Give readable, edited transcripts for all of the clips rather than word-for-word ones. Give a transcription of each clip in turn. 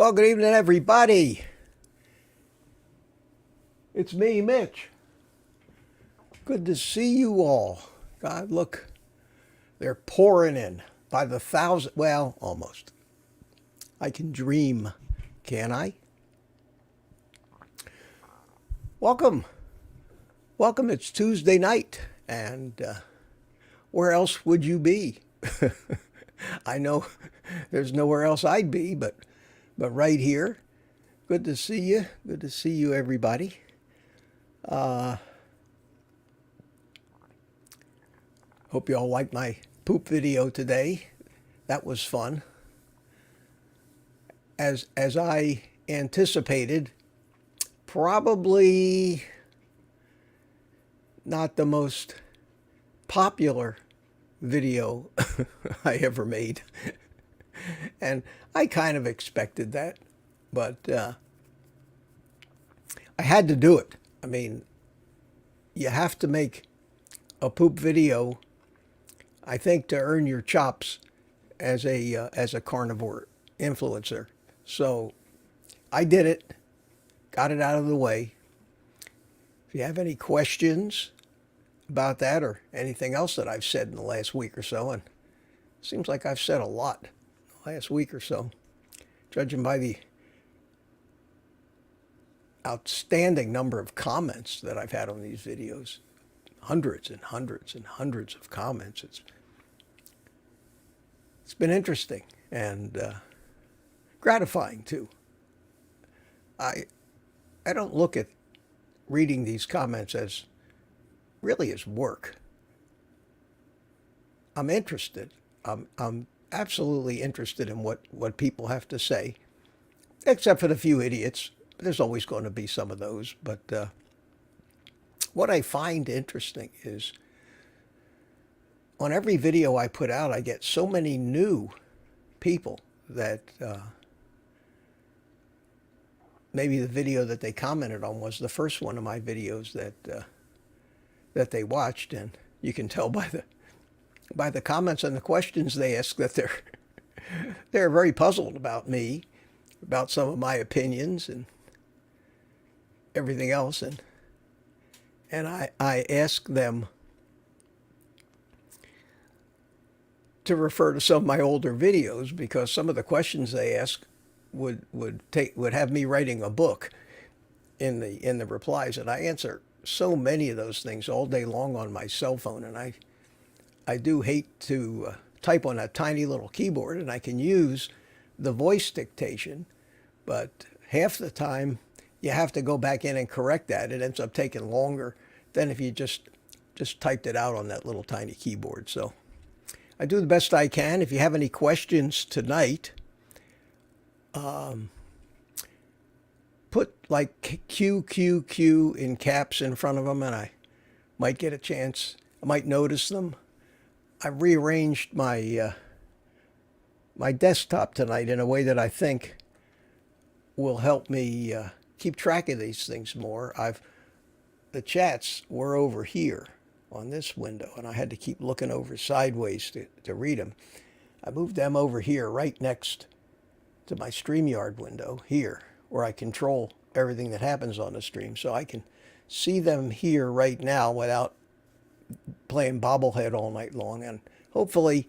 Well, good evening, everybody. It's me, Mitch. Good to see you all. God, look, they're pouring in by the thousand. Well, almost. I can dream, can I? Welcome. Welcome. It's Tuesday night, and where else would you be? I know there's nowhere else I'd be, but right here. Good to see you. Good to see you, everybody. Hope you all liked my poop video today. That was fun. As I anticipated, probably not the most popular video I ever made. And I kind of expected that, but I had to do it. I mean, you have to make a poop video, I think, to earn your chops as a carnivore influencer. So I did it, got it out of the way. If you have any questions about that or anything else that I've said in the last week or so, and it seems like I've said a lot the last week or so, judging by the outstanding number of comments that I've had on these videos. Hundreds and hundreds and hundreds of comments. It's been interesting and gratifying too. I don't look at reading these comments as really as work. I'm interested. I'm absolutely interested in what people have to say, except for the few idiots. There's always going to be some of those. But what I find interesting is on every video I put out, I get so many new people that maybe the video that they commented on was the first one of my videos that they watched, and you can tell by the comments and the questions they ask that they're very puzzled about me, about some of my opinions and everything else, and I ask them to refer to some of my older videos because some of the questions they ask would have me writing a book in the replies, and I answer so many of those things all day long on my cell phone, and I do hate to type on a tiny little keyboard, and I can use the voice dictation, but half the time you have to go back in and correct that. It ends up taking longer than if you just typed it out on that little tiny keyboard. So I do the best I can. If you have any questions tonight, put like QQQ in caps in front of them, and I might get a chance. I might notice them. I rearranged my my desktop tonight in a way that I think will help me keep track of these things more. The chats were over here on this window, and I had to keep looking over sideways to read them. I moved them over here right next to my StreamYard window here, where I control everything that happens on the stream, so I can see them here right now without playing bobblehead all night long, and hopefully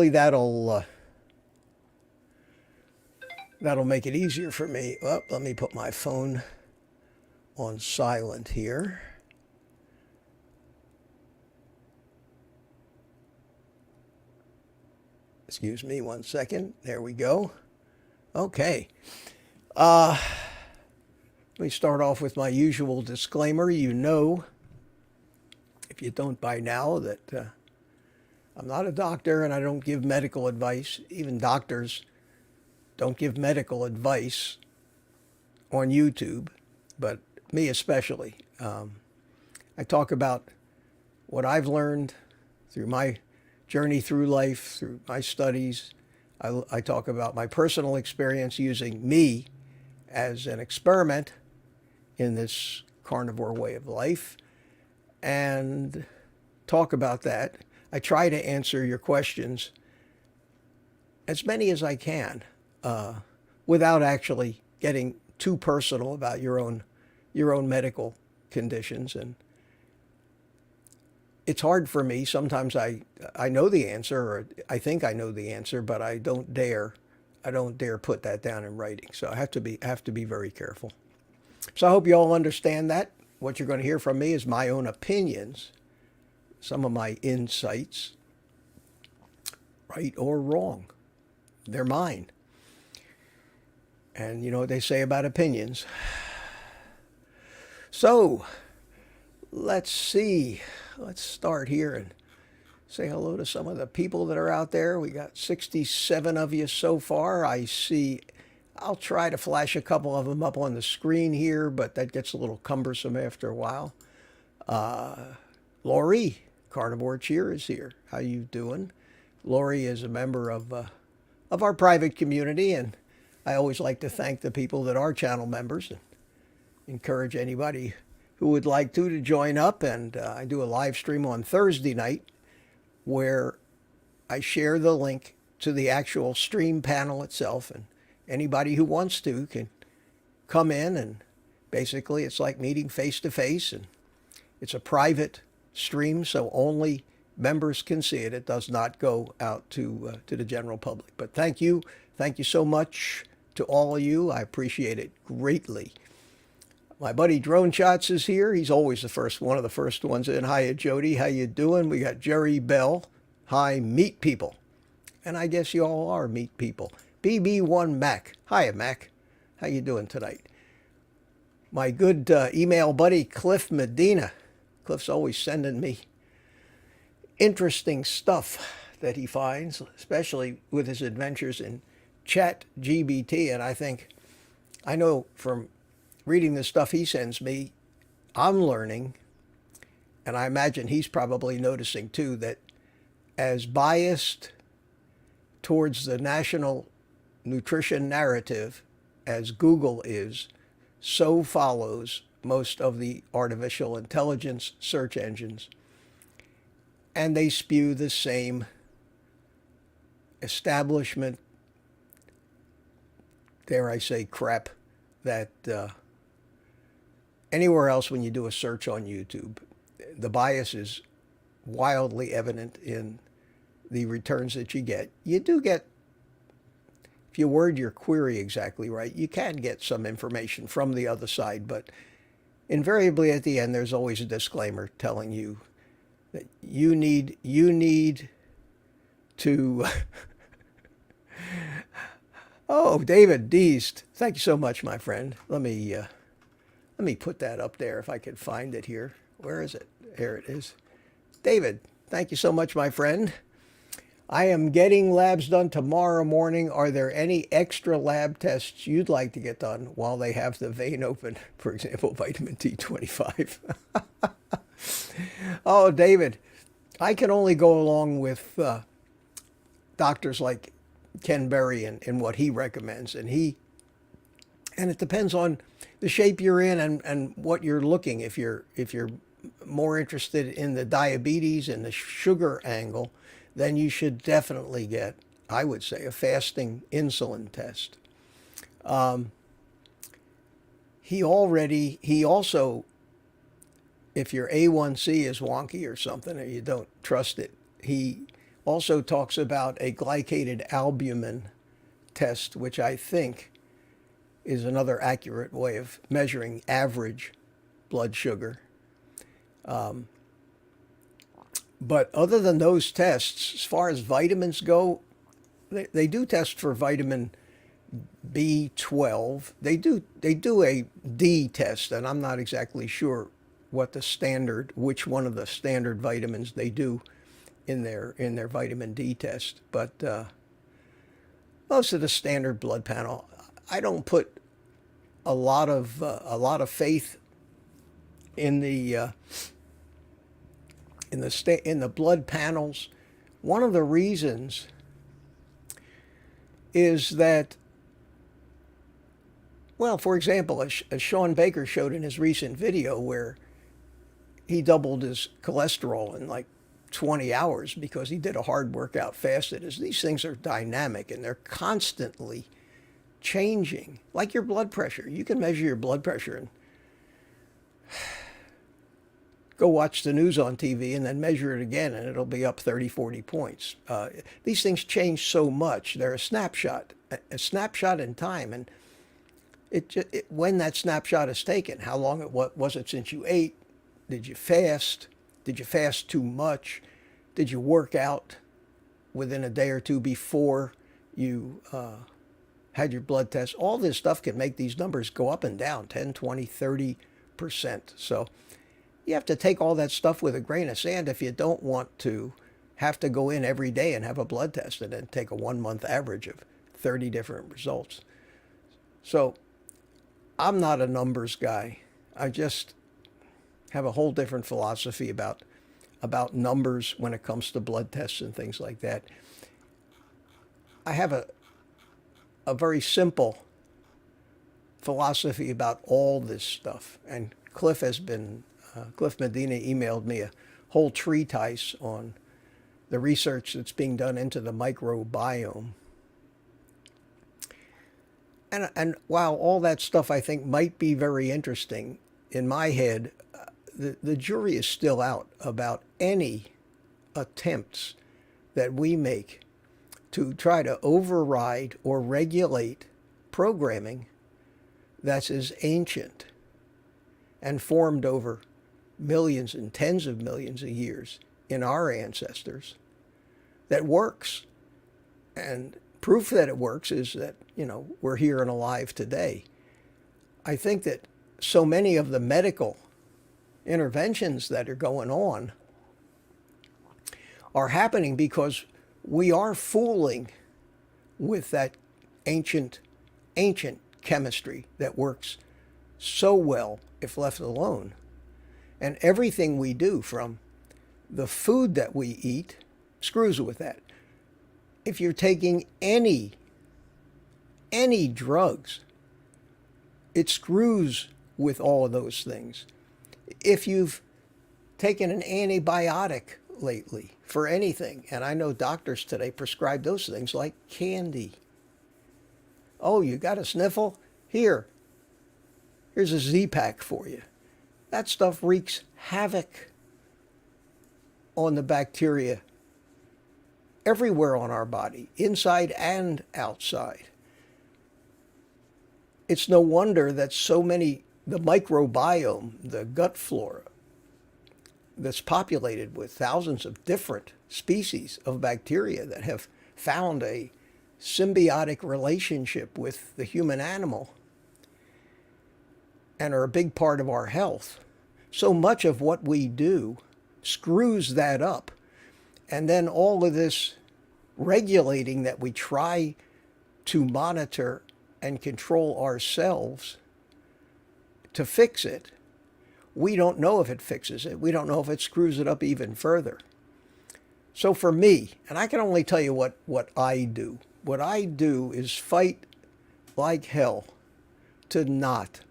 that'll make it easier for me. Well, let me put my phone on silent here. Excuse me 1 second. There we go. Okay. Let me start off with my usual disclaimer. You know, if you don't by now, that I'm not a doctor and I don't give medical advice. Even doctors don't give medical advice on YouTube, but me especially. I talk about what I've learned through my journey through life, through my studies. I talk about my personal experience using me as an experiment in this carnivore way of life, and talk about that. I try to answer your questions, as many as I can. without actually getting too personal about your own medical conditions. And it's hard for me. Sometimes I know the answer, or I think I know the answer, but I don't dare put that down in writing. So I have to be very careful. So I hope you all understand that. What you're going to hear from me is my own opinions, some of my insights, right or wrong. They're mine. And you know what they say about opinions. So let's see. Let's start here and say hello to some of the people that are out there. We got 67 of you so far. I see. I'll try to flash a couple of them up on the screen here, but that gets a little cumbersome after a while. Lori, Carnivore Cheer, is here. How you doing? Lori is a member of our private community, and I always like to thank the people that are channel members and encourage anybody who would like to join up. And I do a live stream on Thursday night where I share the link to the actual stream panel itself, and anybody who wants to can come in, and basically it's like meeting face to face, and it's a private stream, so only members can see it. It does not go out to the general public. But thank you so much to all of you. I appreciate it greatly. My buddy Drone Shots is here. He's always one of the first ones in. Hiya, Jody. How you doing? We got Jerry Bell. Hi, meat people. And I guess you all are meat people. BB1 Mac. Hiya, Mac. How you doing tonight? My good email buddy Cliff Medina. Cliff's always sending me interesting stuff that he finds, especially with his adventures in ChatGPT. And I know from reading the stuff he sends me, I'm learning, and I imagine he's probably noticing too, that as biased towards the national nutrition narrative as Google is, so follows most of the artificial intelligence search engines. And they spew the same establishment, dare I say, crap that anywhere else when you do a search on YouTube. The bias is wildly evident in the returns that you get. You do get, if you word your query exactly right, you can get some information from the other side, but invariably at the end there's always a disclaimer telling you that you need to Oh, David Deist, thank you so much, my friend. Let me put that up there if I could find it here. Where is it? There it is. David, thank you so much, my friend. I am getting labs done tomorrow morning. Are there any extra lab tests you'd like to get done while they have the vein open? For example, vitamin D25. Oh, David, I can only go along with doctors like Ken Berry and what he recommends. And it depends on the shape you're in and what you're looking. If you're more interested in the diabetes and the sugar angle, then you should definitely get, I would say, a fasting insulin test. He also, if your A1C is wonky or something, or you don't trust it, he also talks about a glycated albumin test, which I think is another accurate way of measuring average blood sugar. But other than those tests, as far as vitamins go, they do test for vitamin B12. They do a D test, and I'm not exactly sure which one of the standard vitamins they do in their vitamin D test. But most of the standard blood panel, I don't put a lot of faith in the blood panels. One of the reasons is that, well, for example, as Sean Baker showed in his recent video where he doubled his cholesterol in like 20 hours because he did a hard workout fasted, is these things are dynamic and they're constantly changing, like your blood pressure. You can measure your blood pressure and go watch the news on TV and then measure it again, and it'll be up 30, 40 points. These things change so much. They're a snapshot in time. And when that snapshot is taken, how long was it since you ate? Did you fast? Did you fast too much? Did you work out within a day or two before you had your blood test? All this stuff can make these numbers go up and down 10, 20, 30%. So you have to take all that stuff with a grain of sand if you don't want to have to go in every day and have a blood test and then take a 1 month average of 30 different results. So I'm not a numbers guy. I just have a whole different philosophy about numbers when it comes to blood tests and things like that. I have a very simple philosophy about all this stuff. And Cliff Medina emailed me a whole treatise on the research that's being done into the microbiome. And while all that stuff I think might be very interesting, in my head, the jury is still out about any attempts that we make to try to override or regulate programming that's as ancient and formed over millions and tens of millions of years in our ancestors that works. And proof that it works is that, we're here and alive today. I think that so many of the medical interventions that are going on are happening because we are fooling with that ancient chemistry that works so well if left alone. And everything we do, from the food that we eat, screws with that. If you're taking any drugs, it screws with all of those things. If you've taken an antibiotic lately for anything, and I know doctors today prescribe those things like candy. Oh, you got a sniffle? Here's a Z-Pack for you. That stuff wreaks havoc on the bacteria everywhere on our body, inside and outside. It's no wonder that the microbiome, the gut flora, that's populated with thousands of different species of bacteria that have found a symbiotic relationship with the human animal and are a big part of our health. So much of what we do screws that up. And then all of this regulating that we try to monitor and control ourselves to fix it, we don't know if it fixes it. We don't know if it screws it up even further. So for me, and I can only tell you what I do. What I do is fight like hell to not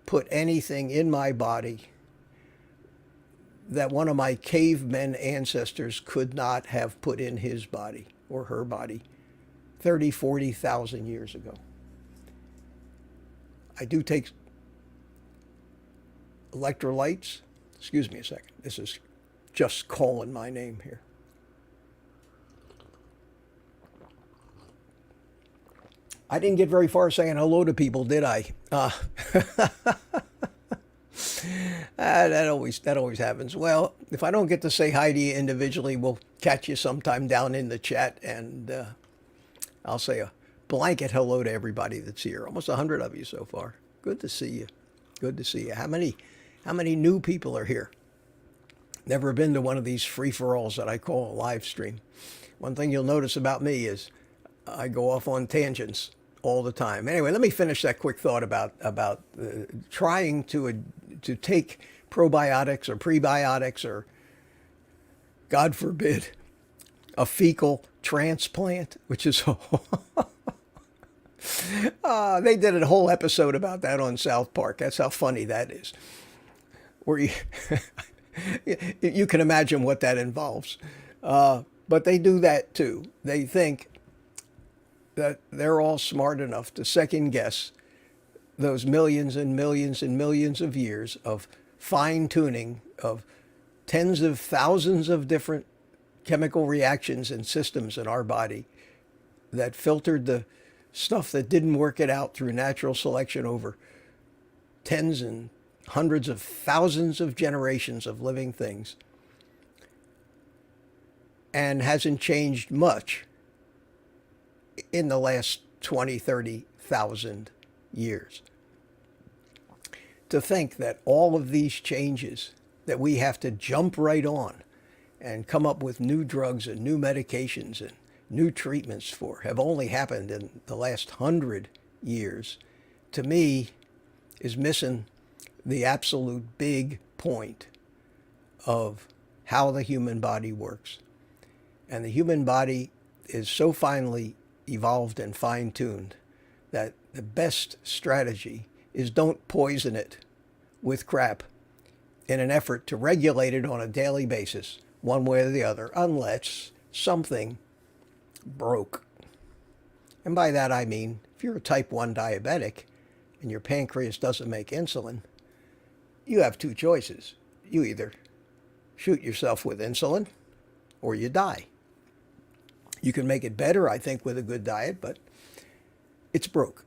put anything in my body that one of my cavemen ancestors could not have put in his body or her body 30, 40,000 years ago. I do take electrolytes. Excuse me a second. This is just calling my name here. I didn't get very far saying hello to people, did I? That always happens. Well, if I don't get to say hi to you individually, we'll catch you sometime down in the chat, and I'll say a blanket hello to everybody that's here. Almost 100 of you so far. Good to see you. Good to see you. How many new people are here? Never been to one of these free-for-alls that I call a live stream. One thing you'll notice about me is I go off on tangents all the time. Anyway, let me finish that quick thought about trying to take probiotics or prebiotics or, God forbid, a fecal transplant, which is they did a whole episode about that on South Park. That's how funny that is. Where you can imagine what that involves. But they do that too. They think that they're all smart enough to second guess those millions and millions and millions of years of fine tuning of tens of thousands of different chemical reactions and systems in our body that filtered the stuff that didn't work it out through natural selection over tens and hundreds of thousands of generations of living things, and hasn't changed much in the last 20, 30,000 years. To think that all of these changes that we have to jump right on and come up with new drugs and new medications and new treatments for have only happened in the last 100 years, to me, is missing the absolute big point of how the human body works. And the human body is so finely evolved and fine-tuned that the best strategy is don't poison it with crap in an effort to regulate it on a daily basis, one way or the other, unless something broke. And by that I mean, if you're a type 1 diabetic and your pancreas doesn't make insulin, you have two choices. You either shoot yourself with insulin or you die. You can make it better, I think, with a good diet, but it's broke.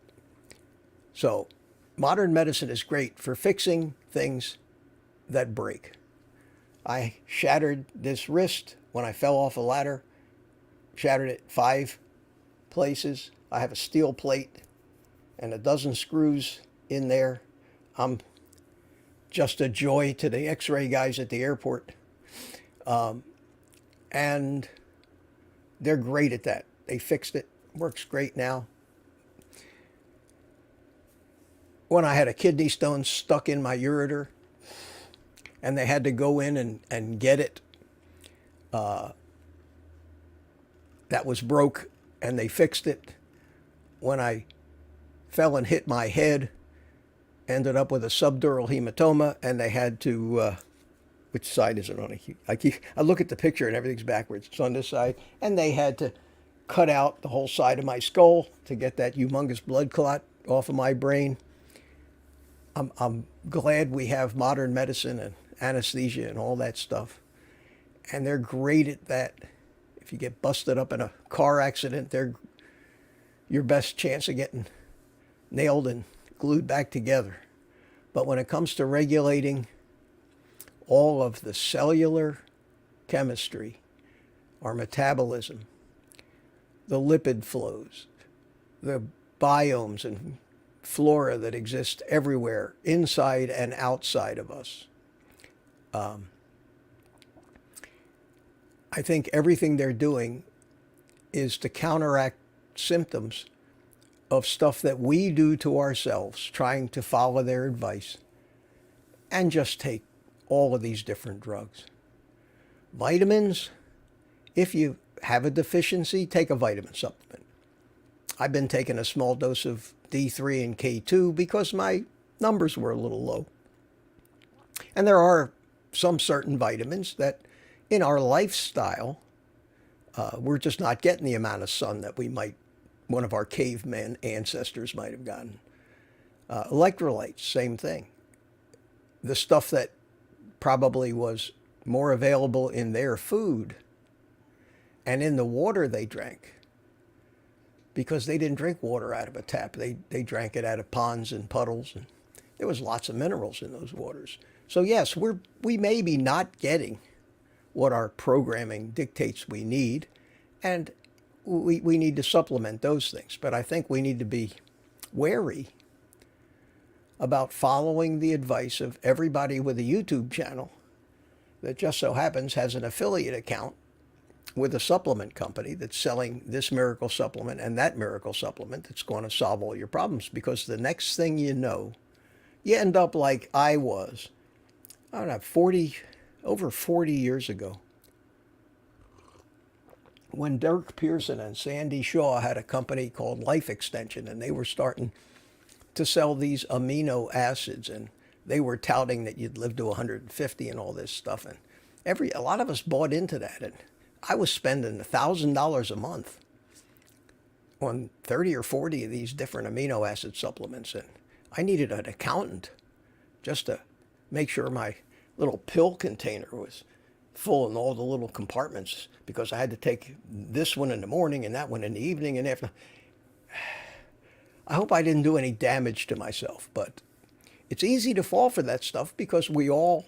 So modern medicine is great for fixing things that break. I shattered this wrist when I fell off a ladder, shattered it 5 places. I have a steel plate and a dozen screws in there. I'm just a joy to the x-ray guys at the airport. And they're great at that. They fixed it. Works great now. When I had a kidney stone stuck in my ureter and they had to go in and get it, that was broke, and they fixed it. When I fell and hit my head, ended up with a subdural hematoma, and they had to, which side is it on? I look at the picture and everything's backwards. It's on this side. And they had to cut out the whole side of my skull to get that humongous blood clot off of my brain. I'm glad we have modern medicine and anesthesia and all that stuff. And they're great at that. If you get busted up in a car accident, they're your best chance of getting nailed and glued back together. But when it comes to regulating all of the cellular chemistry, our metabolism, the lipid flows, the biomes and flora that exist everywhere, inside and outside of us, I think everything they're doing is to counteract symptoms of stuff that we do to ourselves, trying to follow their advice and just take all of these different drugs. Vitamins, if you have a deficiency, take a vitamin supplement. I've been taking a small dose of D3 and K2 because my numbers were a little low. And there are some certain vitamins that in our lifestyle, we're just not getting the amount of sun that one of our caveman ancestors might have gotten. Electrolytes, same thing. The stuff that probably was more available in their food and in the water they drank, because they didn't drink water out of a tap. They drank it out of ponds and puddles, and there was lots of minerals in those waters. So yes, we may be not getting what our programming dictates we need, and we need to supplement those things. But I think we need to be wary about following the advice of everybody with a YouTube channel that just so happens has an affiliate account with a supplement company that's selling this miracle supplement and that miracle supplement that's going to solve all your problems. Because the next thing you know, you end up like I was, I don't know, over 40 years ago, when Dirk Pearson and Sandy Shaw had a company called Life Extension, and they were starting to sell these amino acids, and they were touting that you'd live to 150 and all this stuff. And a lot of us bought into that. And I was spending $1,000 a month on 30 or 40 of these different amino acid supplements, and I needed an accountant just to make sure my little pill container was full in all the little compartments, because I had to take this one in the morning and that one in the evening and after. I hope I didn't do any damage to myself, but it's easy to fall for that stuff because we all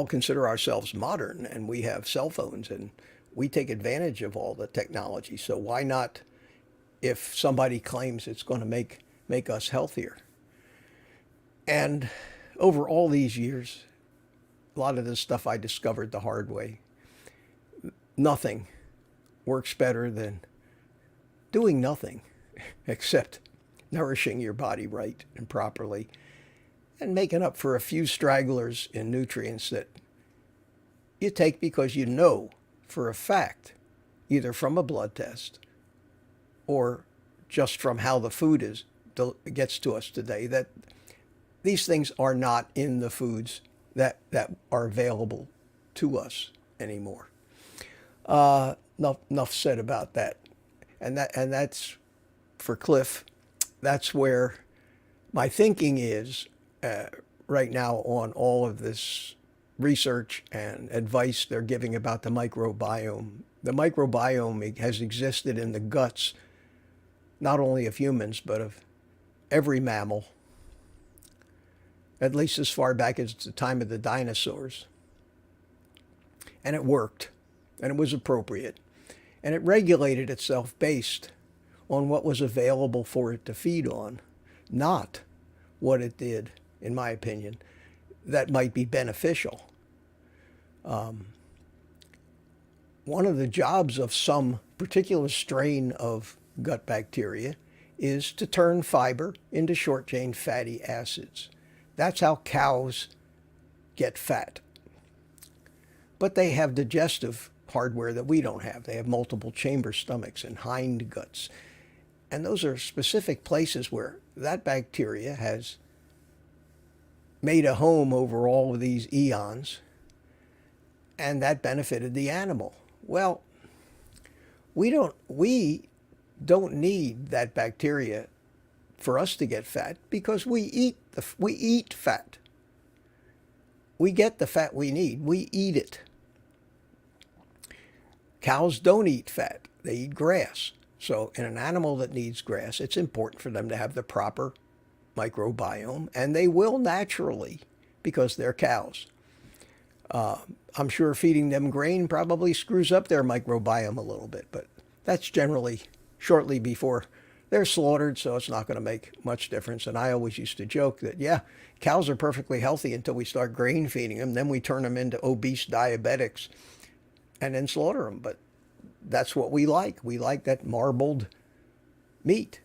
consider ourselves modern, and we have cell phones and we take advantage of all the technology. So why not, if somebody claims it's going to make us healthier? And over all these years, a lot of this stuff I discovered the hard way. Nothing works better than doing nothing except nourishing your body right and properly and making up for a few stragglers in nutrients that you take because you know for a fact, either from a blood test or just from how the food gets to us today, that these things are not in the foods that are available to us anymore. Enough said about that. And that's for Cliff. That's where my thinking is right now on all of this research and advice they're giving about the microbiome. The microbiome has existed in the guts, not only of humans, but of every mammal, at least as far back as the time of the dinosaurs. And it worked, and it was appropriate, and it regulated itself based on what was available for it to feed on, not what it did, in my opinion, that might be beneficial. One of the jobs of some particular strain of gut bacteria is to turn fiber into short-chain fatty acids. That's how cows get fat. But they have digestive hardware that we don't have. They have multiple chamber stomachs and hind guts. And those are specific places where that bacteria has made a home over all of these eons, and that benefited the animal. Well, we don't need that bacteria for us to get fat, because we eat fat. We get the fat we need. We eat it. Cows don't eat fat. They eat grass. So in an animal that needs grass, it's important for them to have the proper microbiome, and they will naturally, because they're cows. I'm sure feeding them grain probably screws up their microbiome a little bit, but that's generally shortly before they're slaughtered, so it's not going to make much difference. And I always used to joke that, yeah, cows are perfectly healthy until we start grain feeding them. Then we turn them into obese diabetics and then slaughter them. But that's what we like. We like that marbled meat.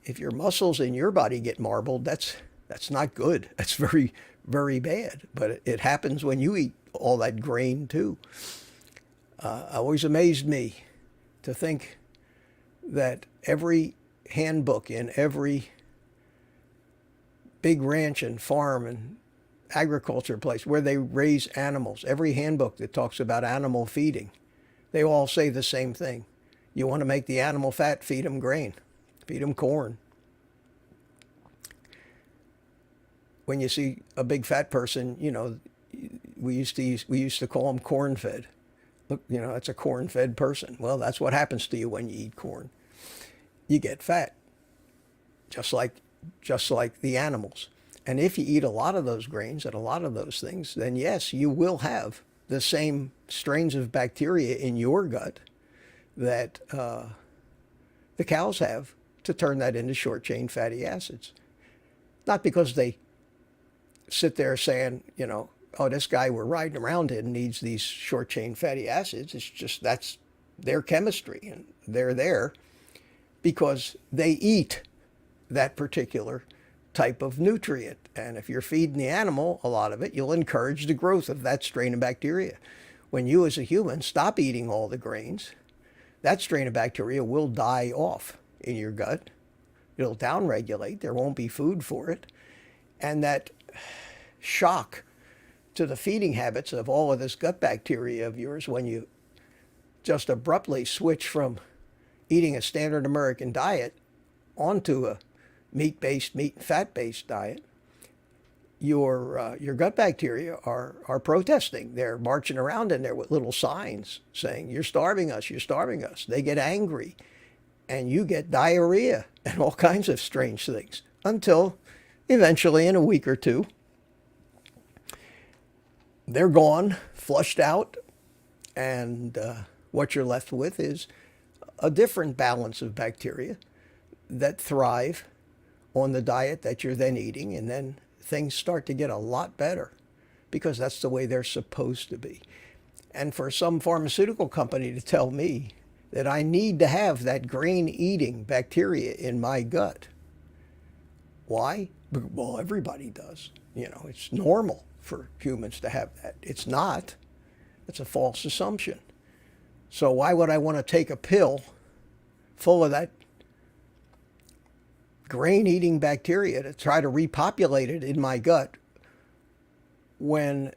If your muscles in your body get marbled, that's not good. That's very, very bad. But it happens when you eat all that grain too. Always amazed me to think that every handbook in every big ranch and farm and agriculture place where they raise animals, every handbook that talks about animal feeding, they all say the same thing. You want to make the animal fat, feed them grain, feed them corn. When you see a big fat person, we used to call them corn-fed. Look, that's a corn-fed person. Well, that's what happens to you when you eat corn. You get fat, just like the animals. And if you eat a lot of those grains and a lot of those things, then yes, you will have the same strains of bacteria in your gut that the cows have to turn that into short-chain fatty acids. Not because they sit there saying, oh, this guy we're riding around in needs these short-chain fatty acids. It's just that's their chemistry, and they're there because they eat that particular type of nutrient. And if you're feeding the animal a lot of it, you'll encourage the growth of that strain of bacteria. When you as a human stop eating all the grains, that strain of bacteria will die off in your gut. It'll downregulate. There won't be food for it. And that shock to the feeding habits of all of this gut bacteria of yours, when you just abruptly switch from eating a standard American diet onto a meat and fat-based diet, your gut bacteria are protesting. They're marching around in there with little signs saying, "You're starving us, you're starving us." They get angry, and you get diarrhea and all kinds of strange things until eventually, in a week or two, they're gone, flushed out, and what you're left with is a different balance of bacteria that thrive on the diet that you're then eating, and then things start to get a lot better because that's the way they're supposed to be. And for some pharmaceutical company to tell me that I need to have that grain-eating bacteria in my gut, why? Well, everybody does. You know, it's normal for humans to have that. It's not. It's a false assumption. So why would I want to take a pill full of that grain-eating bacteria to try to repopulate it in my gut when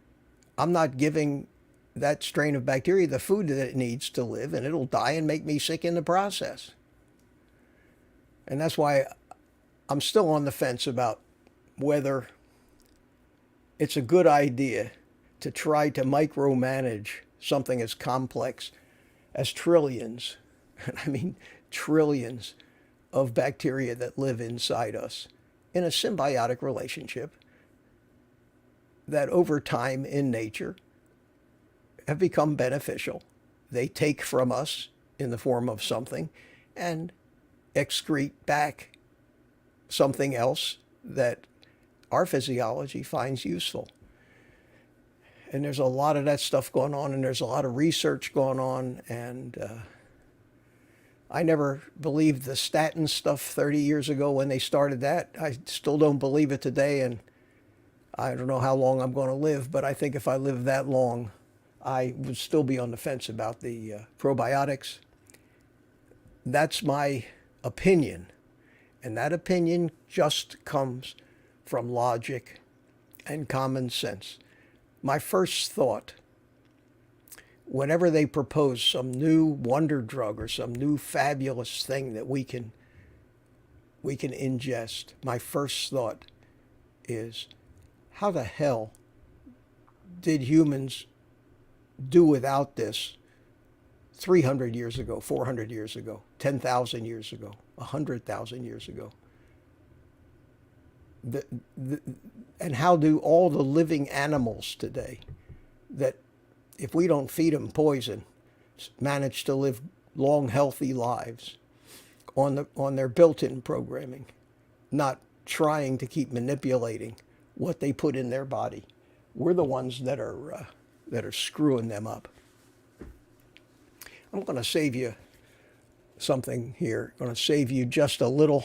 I'm not giving that strain of bacteria the food that it needs to live, and it'll die and make me sick in the process? And that's why I'm still on the fence about whether it's a good idea to try to micromanage something as complex as trillions, and I mean trillions, of bacteria that live inside us in a symbiotic relationship that over time in nature have become beneficial. They take from us in the form of something and excrete back something else that our physiology finds useful. And there's a lot of that stuff going on, and there's a lot of research going on, and I never believed the statin stuff 30 years ago when they started that. I still don't believe it today, and I don't know how long I'm going to live, but I think if I live that long, I would still be on the fence about the probiotics. That's my opinion, and that opinion just comes from logic and common sense. My first thought, whenever they propose some new wonder drug or some new fabulous thing that we can ingest, my first thought is, how the hell did humans do without this 300 years ago, 400 years ago, 10,000 years ago, 100,000 years ago? And how do all the living animals today that, if we don't feed them poison, manage to live long, healthy lives on their built-in programming, not trying to keep manipulating what they put in their body? We're the ones that are screwing them up. I'm going to save you something here. I'm going to save you just a little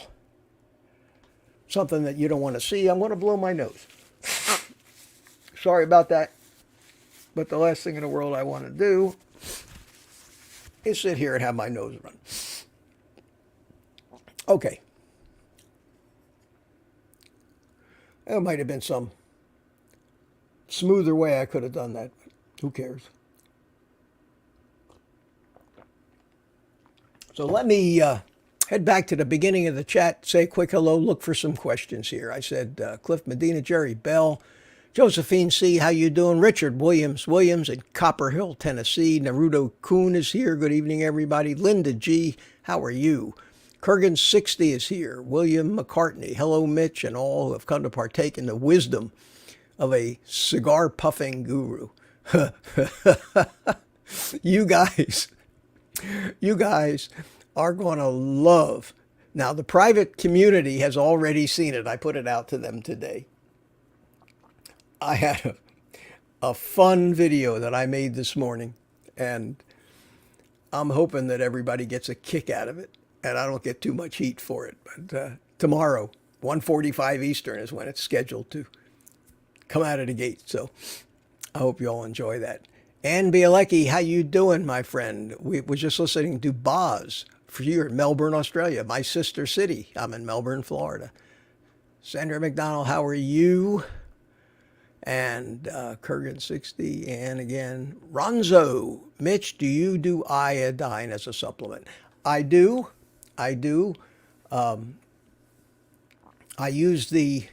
something that you don't want to see. I'm going to blow my nose. Sorry about that. But the last thing in the world I want to do is sit here and have my nose run. Okay. There might have been some smoother way I could have done that. But who cares? So let me head back to the beginning of the chat, say a quick hello, look for some questions here. I said Cliff Medina, Jerry Bell, Josephine C., how you doing? Richard Williams in Copper Hill, Tennessee. Naruto Kuhn is here. Good evening, everybody. Linda G., how are you? Kurgan 60 is here. William McCartney, hello, Mitch, and all who have come to partake in the wisdom of a cigar-puffing guru. You guys are going to love. Now, the private community has already seen it. I put it out to them today. I had a fun video that I made this morning, and I'm hoping that everybody gets a kick out of it, and I don't get too much heat for it. But tomorrow, 1:45 Eastern is when it's scheduled to come out of the gate. So I hope you all enjoy that. Ann Bielecki, how you doing, my friend? We were just listening to Boz for you in Melbourne, Australia, my sister city. I'm in Melbourne, Florida. Sandra McDonald, how are you? And Kurgan 60, and again, Ronzo. Mitch, do you do iodine as a supplement? I do. I do. I use the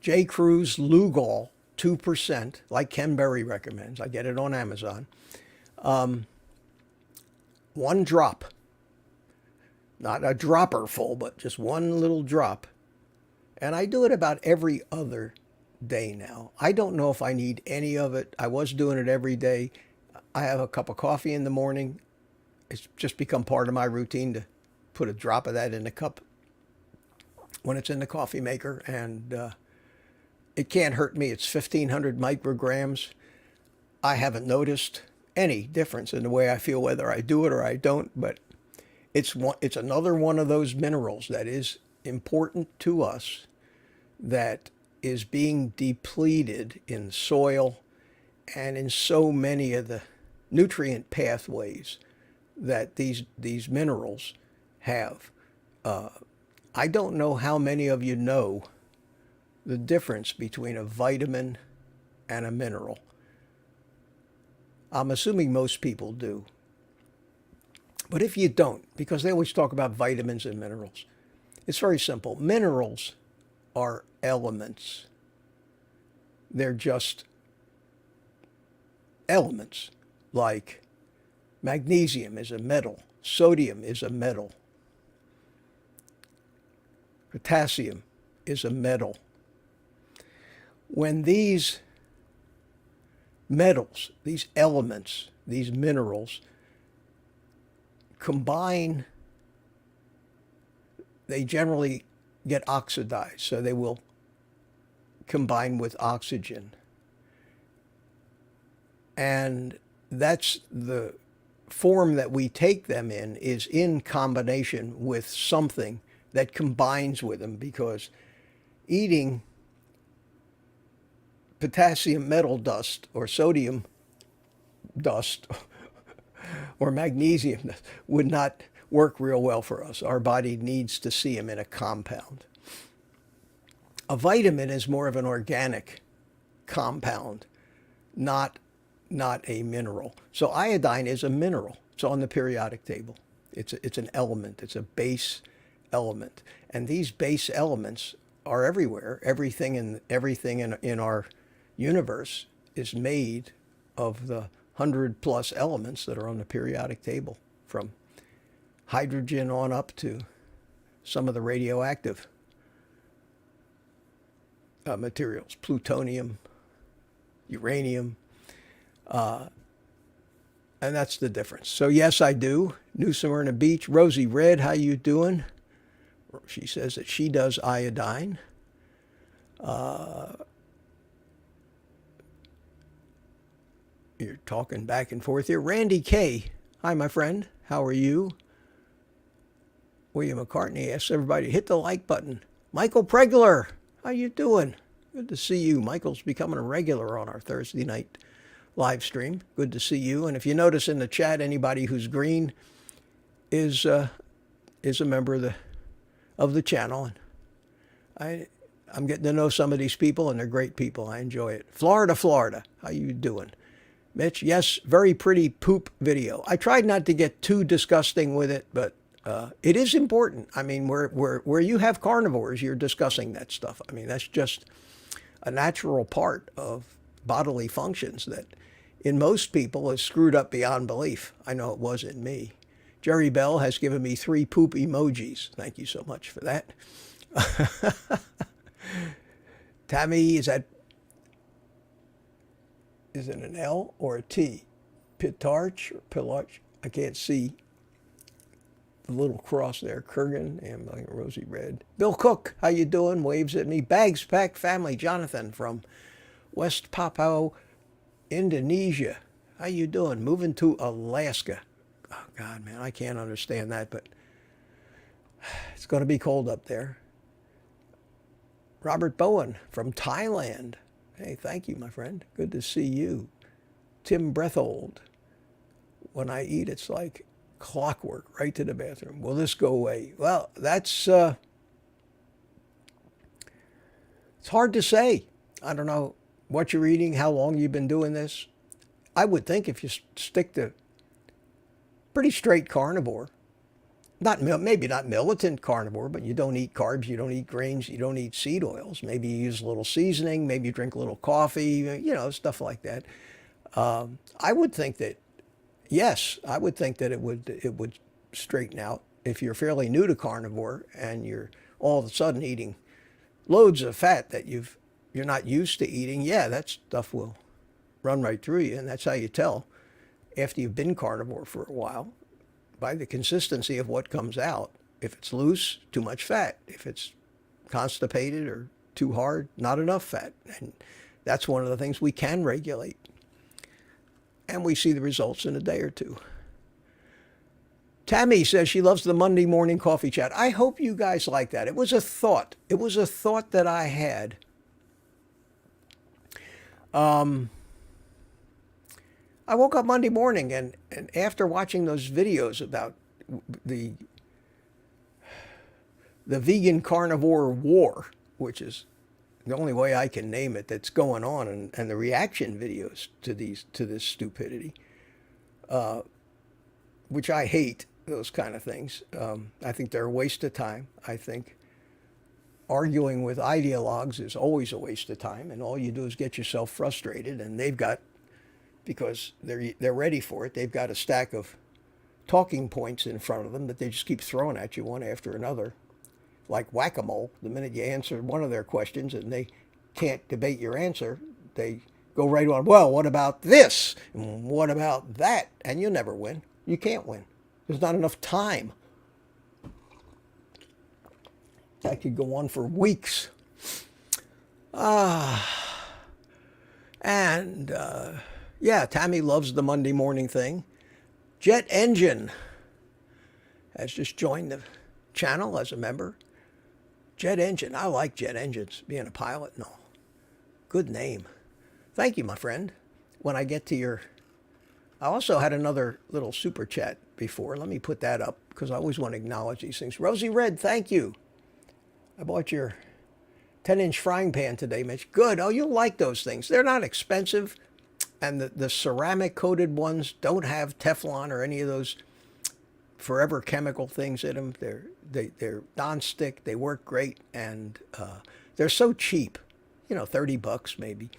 J. Crew's Lugol 2%, like Ken Berry recommends. I get it on Amazon. One drop. Not a dropper full, but just one little drop. And I do it about every other day now. I don't know if I need any of it. I was doing it every day. I have a cup of coffee in the morning. It's just become part of my routine to put a drop of that in the cup when it's in the coffee maker. And it can't hurt me. It's 1,500 micrograms. I haven't noticed any difference in the way I feel whether I do it or I don't, but it's another one of those minerals that is important to us that is being depleted in soil and in so many of the nutrient pathways that these minerals have. I don't know how many of you know the difference between a vitamin and a mineral. I'm assuming most people do. But if you don't, because they always talk about vitamins and minerals, it's very simple. Minerals are elements. They're just elements, like magnesium is a metal, sodium is a metal, potassium is a metal. When these metals, these elements, these minerals combine, they generally get oxidized, so they will combine with oxygen. And that's the form that we take them in, is in combination with something that combines with them, because eating potassium metal dust or sodium dust or magnesium would not work real well for us. Our body needs to see them in a compound. A vitamin is more of an organic compound, not a mineral. So iodine is a mineral. It's on the periodic table. It's an element. It's a base element. And these base elements are everywhere. Everything in our universe is made of the 100+ elements that are on the periodic table, from hydrogen on up to some of the radioactive materials, plutonium, uranium, and that's the difference. So yes, I do. New Smyrna Beach. Rosie Red, how you doing? She says that she does iodine. You're talking back and forth here. Randy K. Hi, my friend. How are you? William McCartney asks everybody to hit the like button. Michael Pregler, how you doing? Good to see you. Michael's becoming a regular on our Thursday night live stream. Good to see you. And if you notice in the chat, anybody who's green is a member of the channel. And I'm getting to know some of these people, and they're great people. I enjoy it. Florida, how you doing? Mitch, yes, very pretty poop video. I tried not to get too disgusting with it, but it is important. I mean, where you have carnivores, you're discussing that stuff. I mean, that's just a natural part of bodily functions that in most people is screwed up beyond belief. I know it was in me. Jerry Bell has given me 3 poop emojis. Thank you so much for that. Tammy, is it an L or a T? Pitarch or Pilarch? I can't see the little cross there. Kurgan and Rosie Red. Bill Cook, how you doing? Waves at me. Bags Packed Family. Jonathan from West Papua, Indonesia. How you doing? Moving to Alaska. Oh, God, man, I can't understand that, but it's going to be cold up there. Robert Bowen from Thailand. Hey, thank you, my friend. Good to see you. Tim Brethold. When I eat, it's like clockwork, right to the bathroom. Will this go away? Well, that's, it's hard to say. I don't know what you're eating, how long you've been doing this. I would think if you stick to pretty straight carnivore, not maybe not militant carnivore, but you don't eat carbs, you don't eat grains, you don't eat seed oils. Maybe you use a little seasoning, maybe you drink a little coffee, stuff like that. I would think that, yes, I would think that it would straighten out if you're fairly new to carnivore and you're all of a sudden eating loads of fat that you're not used to eating. Yeah, that stuff will run right through you, and that's how you tell after you've been carnivore for a while, by the consistency of what comes out. If it's loose, too much fat. If it's constipated or too hard, not enough fat. And that's one of the things we can regulate. And we see the results in a day or two. Tammy says she loves the Monday morning coffee chat. I hope you guys like that. It was a thought. It was a thought that I had. I woke up Monday morning and after watching those videos about the vegan carnivore war, which is the only way I can name it, that's going on, and the reaction videos to this stupidity, which I hate those kind of things. I think they're a waste of time. I think arguing with ideologues is always a waste of time, and all you do is get yourself frustrated. And they've got, because they're ready for it, they've got a stack of talking points in front of them that they just keep throwing at you one after another, like whack-a-mole. The minute you answer one of their questions and they can't debate your answer, they go right on, well, what about this? And what about that? And you'll never win. You can't win. There's not enough time. That could go on for weeks. Yeah, Tammy loves the Monday morning thing. Jet Engine has just joined the channel as a member. Jet Engine. I like Jet Engines, being a pilot and all. Good name. Thank you, my friend. When I get to your... I also had another little super chat before. Let me put that up because I always want to acknowledge these things. Rosie Red, thank you. I bought your 10-inch frying pan today, Mitch. Good. Oh, you'll like those things. They're not expensive. And the ceramic coated ones don't have Teflon or any of those forever chemical things in them. They're non-stick. They work great. And they're so cheap, $30 maybe.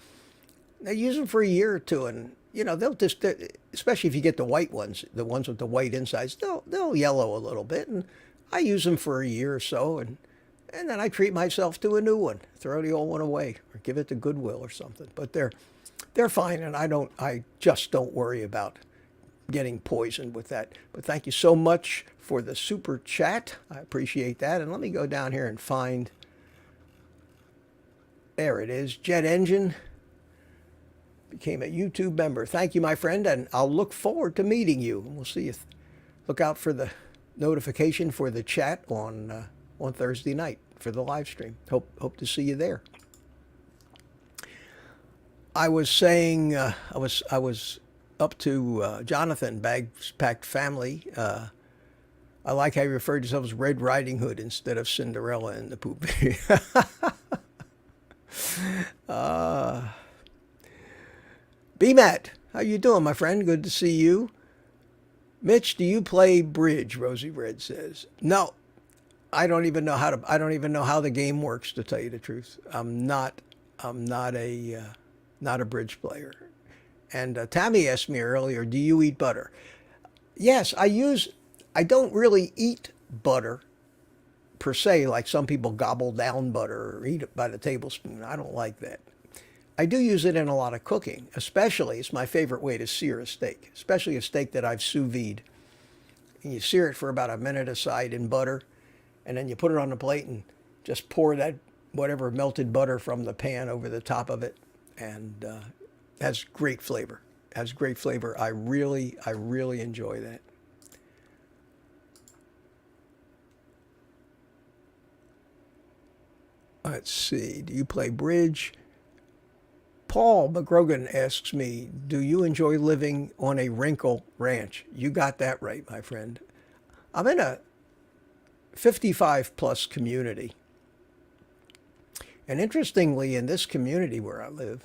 They use them for a year or two, and they'll just, especially if you get the white ones, the ones with the white insides, they'll yellow a little bit. And I use them for a year or so, and then I treat myself to a new one, throw the old one away, or give it to Goodwill or something. But they're fine, and I just don't worry about getting poisoned with that. But thank you so much for the super chat. I appreciate that. And let me go down here and find, there it is, Jet Engine. Became a YouTube member. Thank you, my friend, and I'll look forward to meeting you. We'll see you. Look out for the notification for the chat on Thursday night for the live stream. Hope to see you there. I was saying I was up to Jonathan Bags Packed Family. I like how you referred to yourself as Red Riding Hood instead of Cinderella in the poop. B-Matt, how you doing, my friend? Good to see you. Mitch, do you play bridge? Rosie Red says. No, I don't even know how the game works, to tell you the truth. I'm not a bridge player. And Tammy asked me earlier, do you eat butter? Yes, I don't really eat butter per se, like some people gobble down butter or eat it by the tablespoon. I don't like that. I do use it in a lot of cooking, especially it's my favorite way to sear a steak, especially a steak that I've sous vide. And you sear it for about a minute aside in butter, and then you put it on the plate and just pour that whatever melted butter from the pan over the top of it, and has great flavor. Has great flavor. I really enjoy that. Let's see. Do you play bridge? Paul McGrogan asks me, do you enjoy living on a wrinkle ranch? You got that right, my friend. I'm in a 55-plus community. And interestingly, in this community where I live,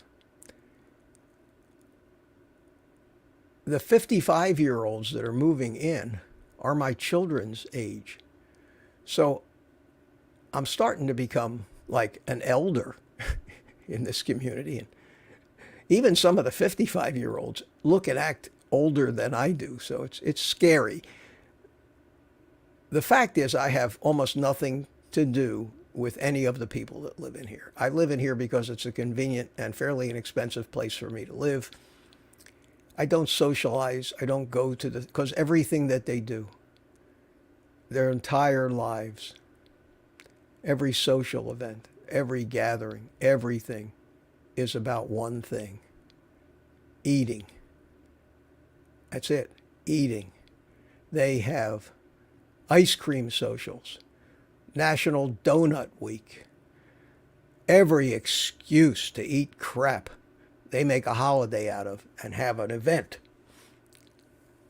the 55-year-olds that are moving in are my children's age. So I'm starting to become like an elder in this community. And even some of the 55-year-olds look and act older than I do. So it's scary. The fact is I have almost nothing to do with any of the people that live in here. I live in here because it's a convenient and fairly inexpensive place for me to live. I don't socialize. I don't go to because everything that they do, their entire lives, every social event, every gathering, everything is about one thing: eating. That's it, eating. They have ice cream socials, National Donut Week, every excuse to eat crap they make a holiday out of and have an event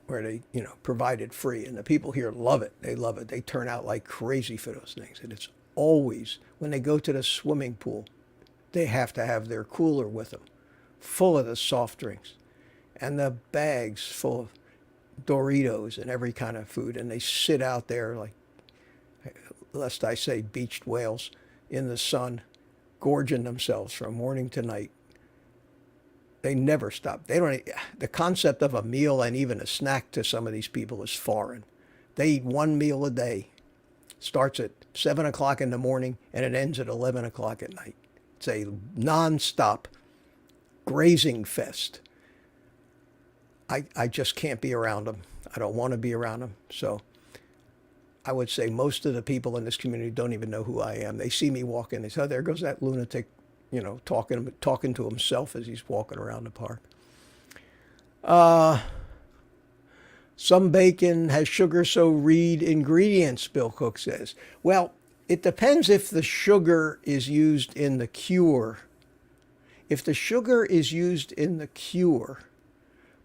where they, provide it free. And the people here love it. They love it. They turn out like crazy for those things. And it's always, when they go to the swimming pool, they have to have their cooler with them, full of the soft drinks and the bags full of Doritos and every kind of food. And they sit out there like, lest I say beached whales, in the sun, gorging themselves from morning to night. They never stop. The concept of a meal and even a snack to some of these people is foreign. They eat one meal a day. Starts at 7 o'clock in the morning and it ends at 11 o'clock at night. It's a non-stop grazing fest. I just can't be around them. I don't want to be around them. So I would say most of the people in this community don't even know who I am. They see me walking. They say, oh, there goes that lunatic, talking to himself as he's walking around the park. Some bacon has sugar, so read ingredients, Bill Cook says. Well, it depends if the sugar is used in the cure. If the sugar is used in the cure,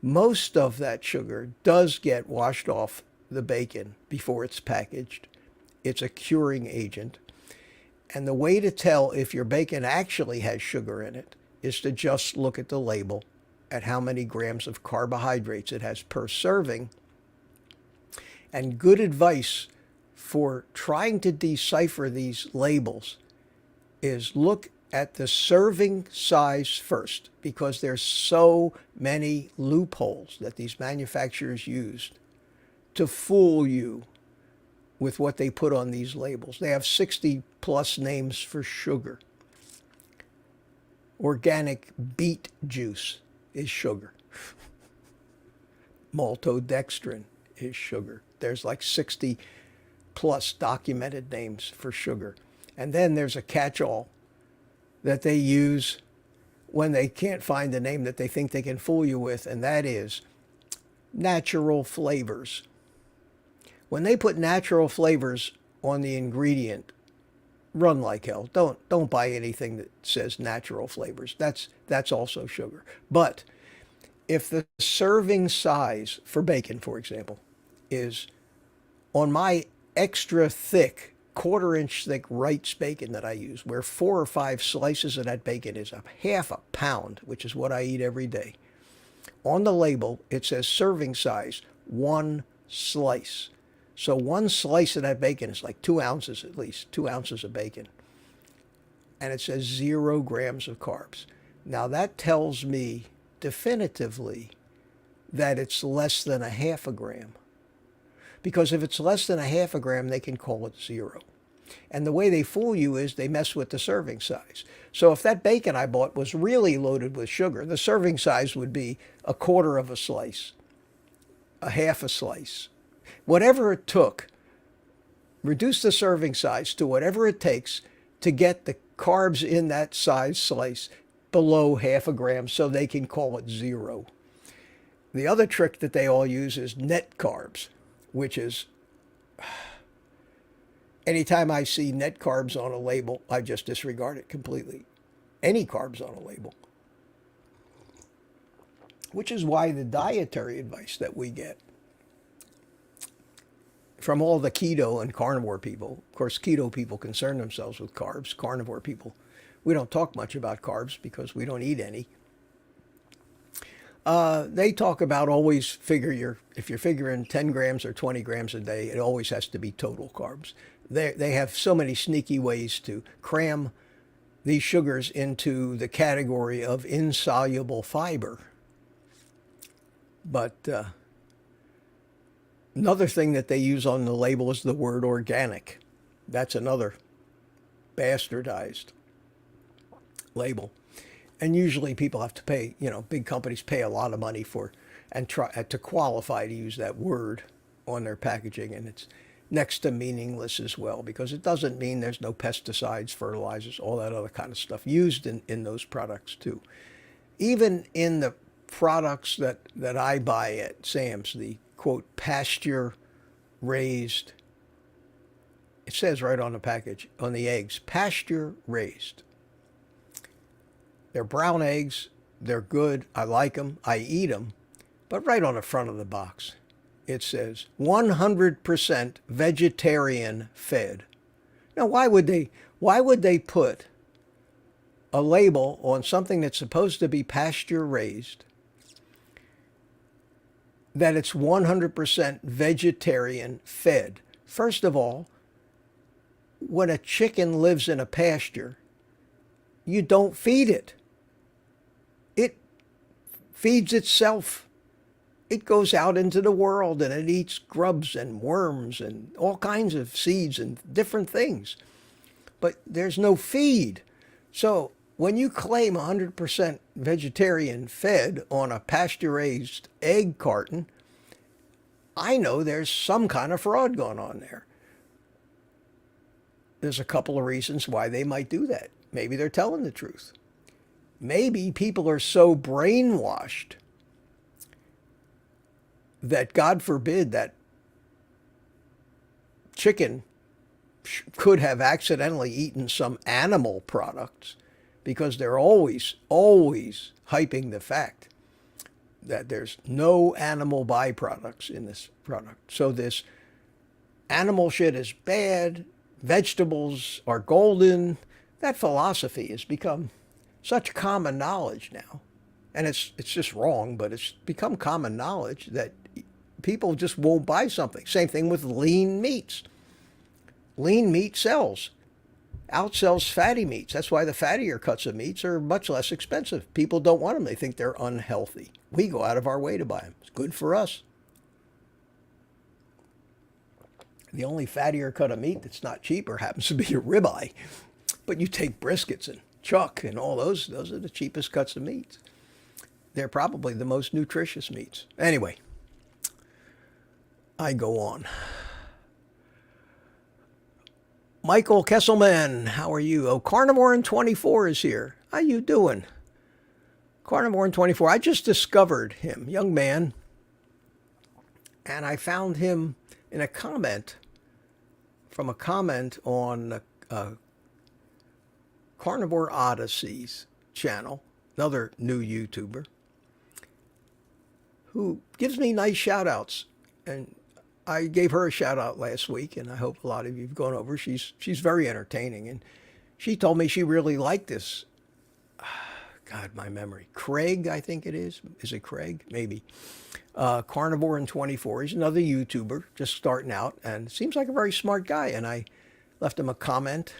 most of that sugar does get washed off the bacon before it's packaged. It's a curing agent. And the way to tell if your bacon actually has sugar in it is to just look at the label at how many grams of carbohydrates it has per serving. And good advice for trying to decipher these labels is look at the serving size first, because there's so many loopholes that these manufacturers used to fool you with what they put on these labels. They have 60 plus names for sugar. Organic beet juice is sugar. Maltodextrin is sugar. There's like 60 plus documented names for sugar. And then there's a catch-all that they use when they can't find the name that they think they can fool you with, and that is natural flavors. When they put natural flavors on the ingredient, run like hell. Don't buy anything that says natural flavors. That's also sugar. But if the serving size for bacon, for example, is on my extra thick, quarter-inch thick Wright's bacon that I use, where 4 or 5 slices of that bacon is a half a pound, which is what I eat every day. On the label, it says serving size, 1 slice. So 1 slice of that bacon is like 2 ounces at least, 2 ounces of bacon. And it says 0 grams of carbs. Now that tells me definitively that it's less than a half a gram. Because if it's less than a half a gram, they can call it 0. And the way they fool you is they mess with the serving size. So if that bacon I bought was really loaded with sugar, the serving size would be a quarter of a slice, a half a slice. Whatever it took, reduce the serving size to whatever it takes to get the carbs in that size slice below half a gram so they can call it 0. The other trick that they all use is net carbs, which is, anytime I see net carbs on a label, I just disregard it completely. Any carbs on a label. Which is why the dietary advice that we get from all the keto and carnivore people, of course, keto people concern themselves with carbs. Carnivore people, we don't talk much about carbs because we don't eat any. They talk about always if you're figuring 10 grams or 20 grams a day, it always has to be total carbs. They have so many sneaky ways to cram these sugars into the category of insoluble fiber. But another thing that they use on the label is the word organic. That's another bastardized label. And usually people have to pay, big companies pay a lot of money and try to qualify to use that word on their packaging. And it's next to meaningless as well, because it doesn't mean there's no pesticides, fertilizers, all that other kind of stuff used in those products too. Even in the products that I buy at Sam's, the quote pasture raised, it says right on the package, on the eggs, pasture raised. They're brown eggs. They're good. I like them. I eat them. But right on the front of the box, it says 100% vegetarian fed. Now, why would they put a label on something that's supposed to be pasture raised that it's 100% vegetarian fed? First of all, when a chicken lives in a pasture, you don't feed it. It feeds itself. It goes out into the world and it eats grubs and worms and all kinds of seeds and different things. But there's no feed. So when you claim 100% vegetarian fed on a pasture-raised egg carton, I know there's some kind of fraud going on there. There's a couple of reasons why they might do that. Maybe they're telling the truth. Maybe people are so brainwashed that, God forbid, that chicken could have accidentally eaten some animal products, because they're always hyping the fact that there's no animal byproducts in this product. So this animal shit is bad, vegetables are golden. That philosophy has become such common knowledge now. And it's just wrong, but it's become common knowledge that people just won't buy something. Same thing with lean meats. Lean meat outsells fatty meats. That's why the fattier cuts of meats are much less expensive. People don't want them. They think they're unhealthy. We go out of our way to buy them. It's good for us. The only fattier cut of meat that's not cheaper happens to be a ribeye. But you take briskets and chuck and all those are the cheapest cuts of meat. They're probably the most nutritious meats. Anyway, I go on. Michael Kesselman, how are you? Oh, Carnivore in 24 is here. How you doing? Carnivore in 24. I just discovered him, young man, and I found him in a comment on Carnivore Odyssey's channel, another new YouTuber, who gives me nice shout outs. And I gave her a shout out last week, and I hope a lot of you have gone over. She's very entertaining, and she told me she really liked this. God, my memory. Craig, I think it is. Is it Craig? Maybe. Carnivore in 24. He's another YouTuber just starting out, and seems like a very smart guy. And I left him a comment,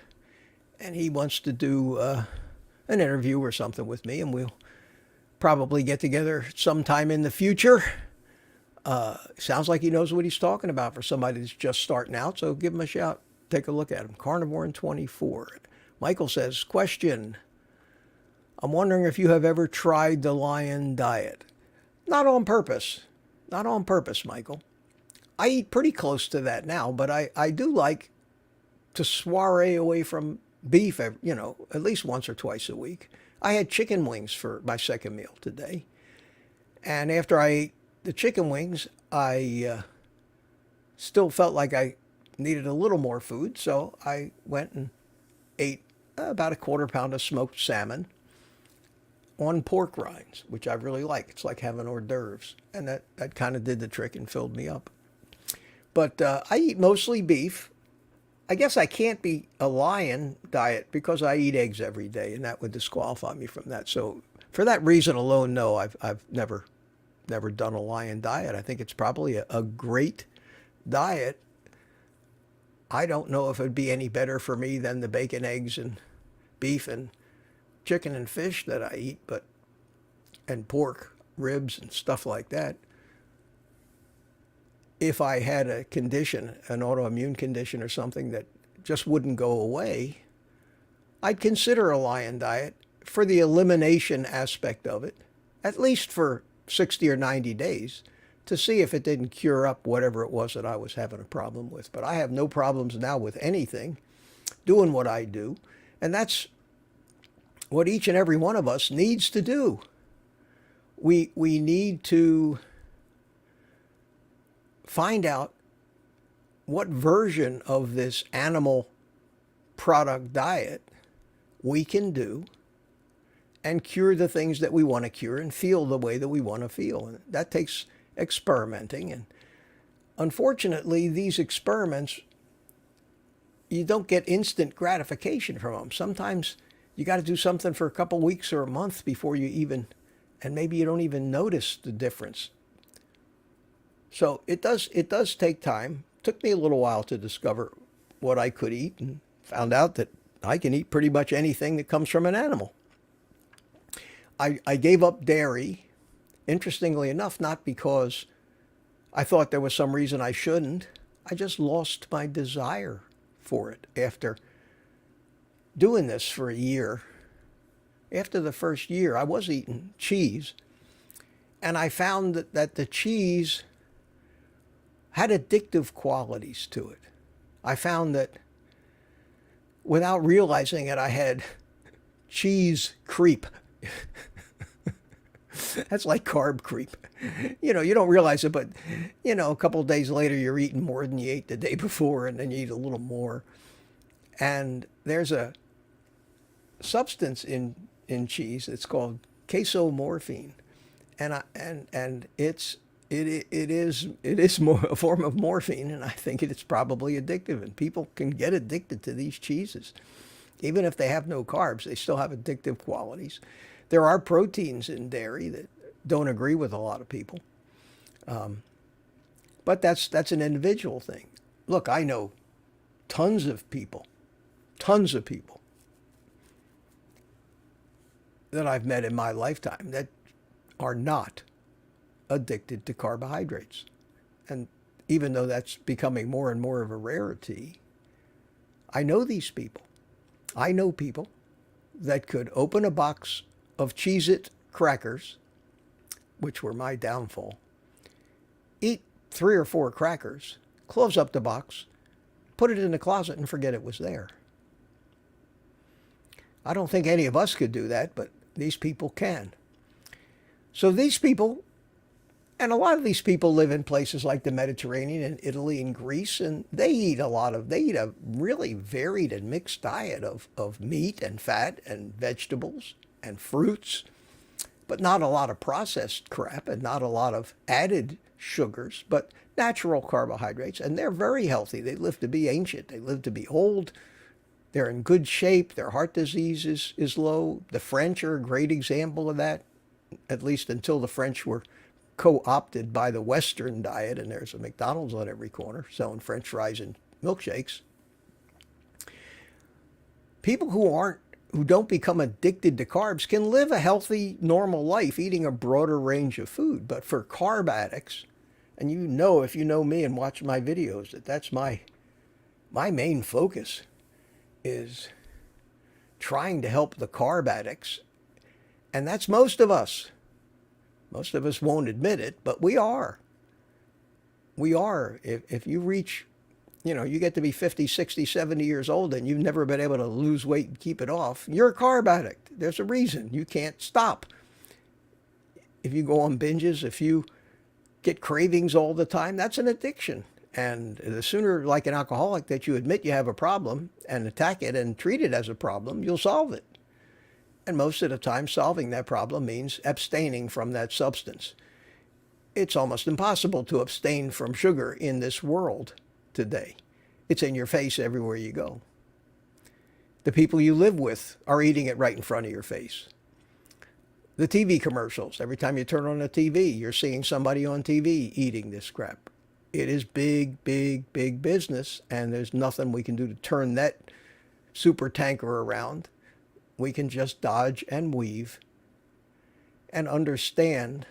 and he wants to do an interview or something with me, and we'll probably get together sometime in the future. Sounds like he knows what he's talking about for somebody that's just starting out, so give him a shout. Take a look at him. Carnivore in 24. Michael says, question. I'm wondering if you have ever tried the lion diet. Not on purpose. Not on purpose, Michael. I eat pretty close to that now, but I do like to soiree away from beef, at least once or twice a week. I had chicken wings for my second meal today. And after I ate the chicken wings, I still felt like I needed a little more food, so I went and ate about a quarter pound of smoked salmon on pork rinds, which I really like. It's like having hors d'oeuvres, and that kind of did the trick and filled me up. But I eat mostly beef. I guess I can't be a lion diet because I eat eggs every day, and that would disqualify me from that. So for that reason alone, no, I've never never done a lion diet. I think it's probably a great diet. I don't know if it'd be any better for me than the bacon, eggs, and beef and chicken and fish that I eat, and pork, ribs, and stuff like that. If I had a condition, an autoimmune condition or something that just wouldn't go away, I'd consider a lion diet for the elimination aspect of it, at least for 60 or 90 days, to see if it didn't cure up whatever it was that I was having a problem with. But I have no problems now with anything, doing what I do. And that's what each and every one of us needs to do. We need to find out what version of this animal product diet we can do and cure the things that we want to cure and feel the way that we want to feel. And that takes experimenting. And unfortunately, these experiments, you don't get instant gratification from them. Sometimes you got to do something for a couple weeks or a month before you even, and maybe you don't even notice the difference. So it does take time. It took me a little while to discover what I could eat, and found out that I can eat pretty much anything that comes from an animal. I gave up dairy, interestingly enough, not because I thought there was some reason I shouldn't. I just lost my desire for it after doing this for a year. After the first year, I was eating cheese, and I found that the cheese had addictive qualities to it. I found that without realizing it, I had cheese creep. That's like carb creep. You don't realize it, but, a couple of days later, you're eating more than you ate the day before, and then you eat a little more. And there's a substance in cheese. It's called casomorphine, and it is more a form of morphine, and I think it's probably addictive. And people can get addicted to these cheeses, even if they have no carbs. They still have addictive qualities. There are proteins in dairy that don't agree with a lot of people, but that's an individual thing. Look, I know tons of people that I've met in my lifetime that are not addicted to carbohydrates. And even though that's becoming more and more of a rarity, I know these people. I know people that could open a box of Cheez-It crackers, which were my downfall, eat 3 or 4 crackers, close up the box, put it in the closet, and forget it was there. I don't think any of us could do that, but these people can. So these people, and a lot of these people live in places like the Mediterranean and Italy and Greece, and they eat a really varied and mixed diet of meat and fat and vegetables and fruits, but not a lot of processed crap and not a lot of added sugars, but natural carbohydrates. And they're very healthy. They live to be ancient. They live to be old. They're in good shape. Their heart disease is low. The French are a great example of that, at least until the French were co-opted by the Western diet, and there's a McDonald's on every corner selling French fries and milkshakes. People who don't become addicted to carbs can live a healthy, normal life eating a broader range of food. But for carb addicts, and if you know me and watch my videos, that's my main focus is trying to help the carb addicts. And that's most of us. Most of us won't admit it, but we are. We are. If you reach, you get to be 50, 60, 70 years old and you've never been able to lose weight and keep it off, you're a carb addict. There's a reason. You can't stop. If you go on binges, if you get cravings all the time, that's an addiction. And the sooner, like an alcoholic, that you admit you have a problem and attack it and treat it as a problem, you'll solve it. And most of the time, solving that problem means abstaining from that substance. It's almost impossible to abstain from sugar in this world today. It's in your face everywhere you go. The people you live with are eating it right in front of your face. The TV commercials. Every time you turn on the TV, you're seeing somebody on TV eating this crap. It is big, big, big business, and there's nothing we can do to turn that super tanker around. We can just dodge and weave and understand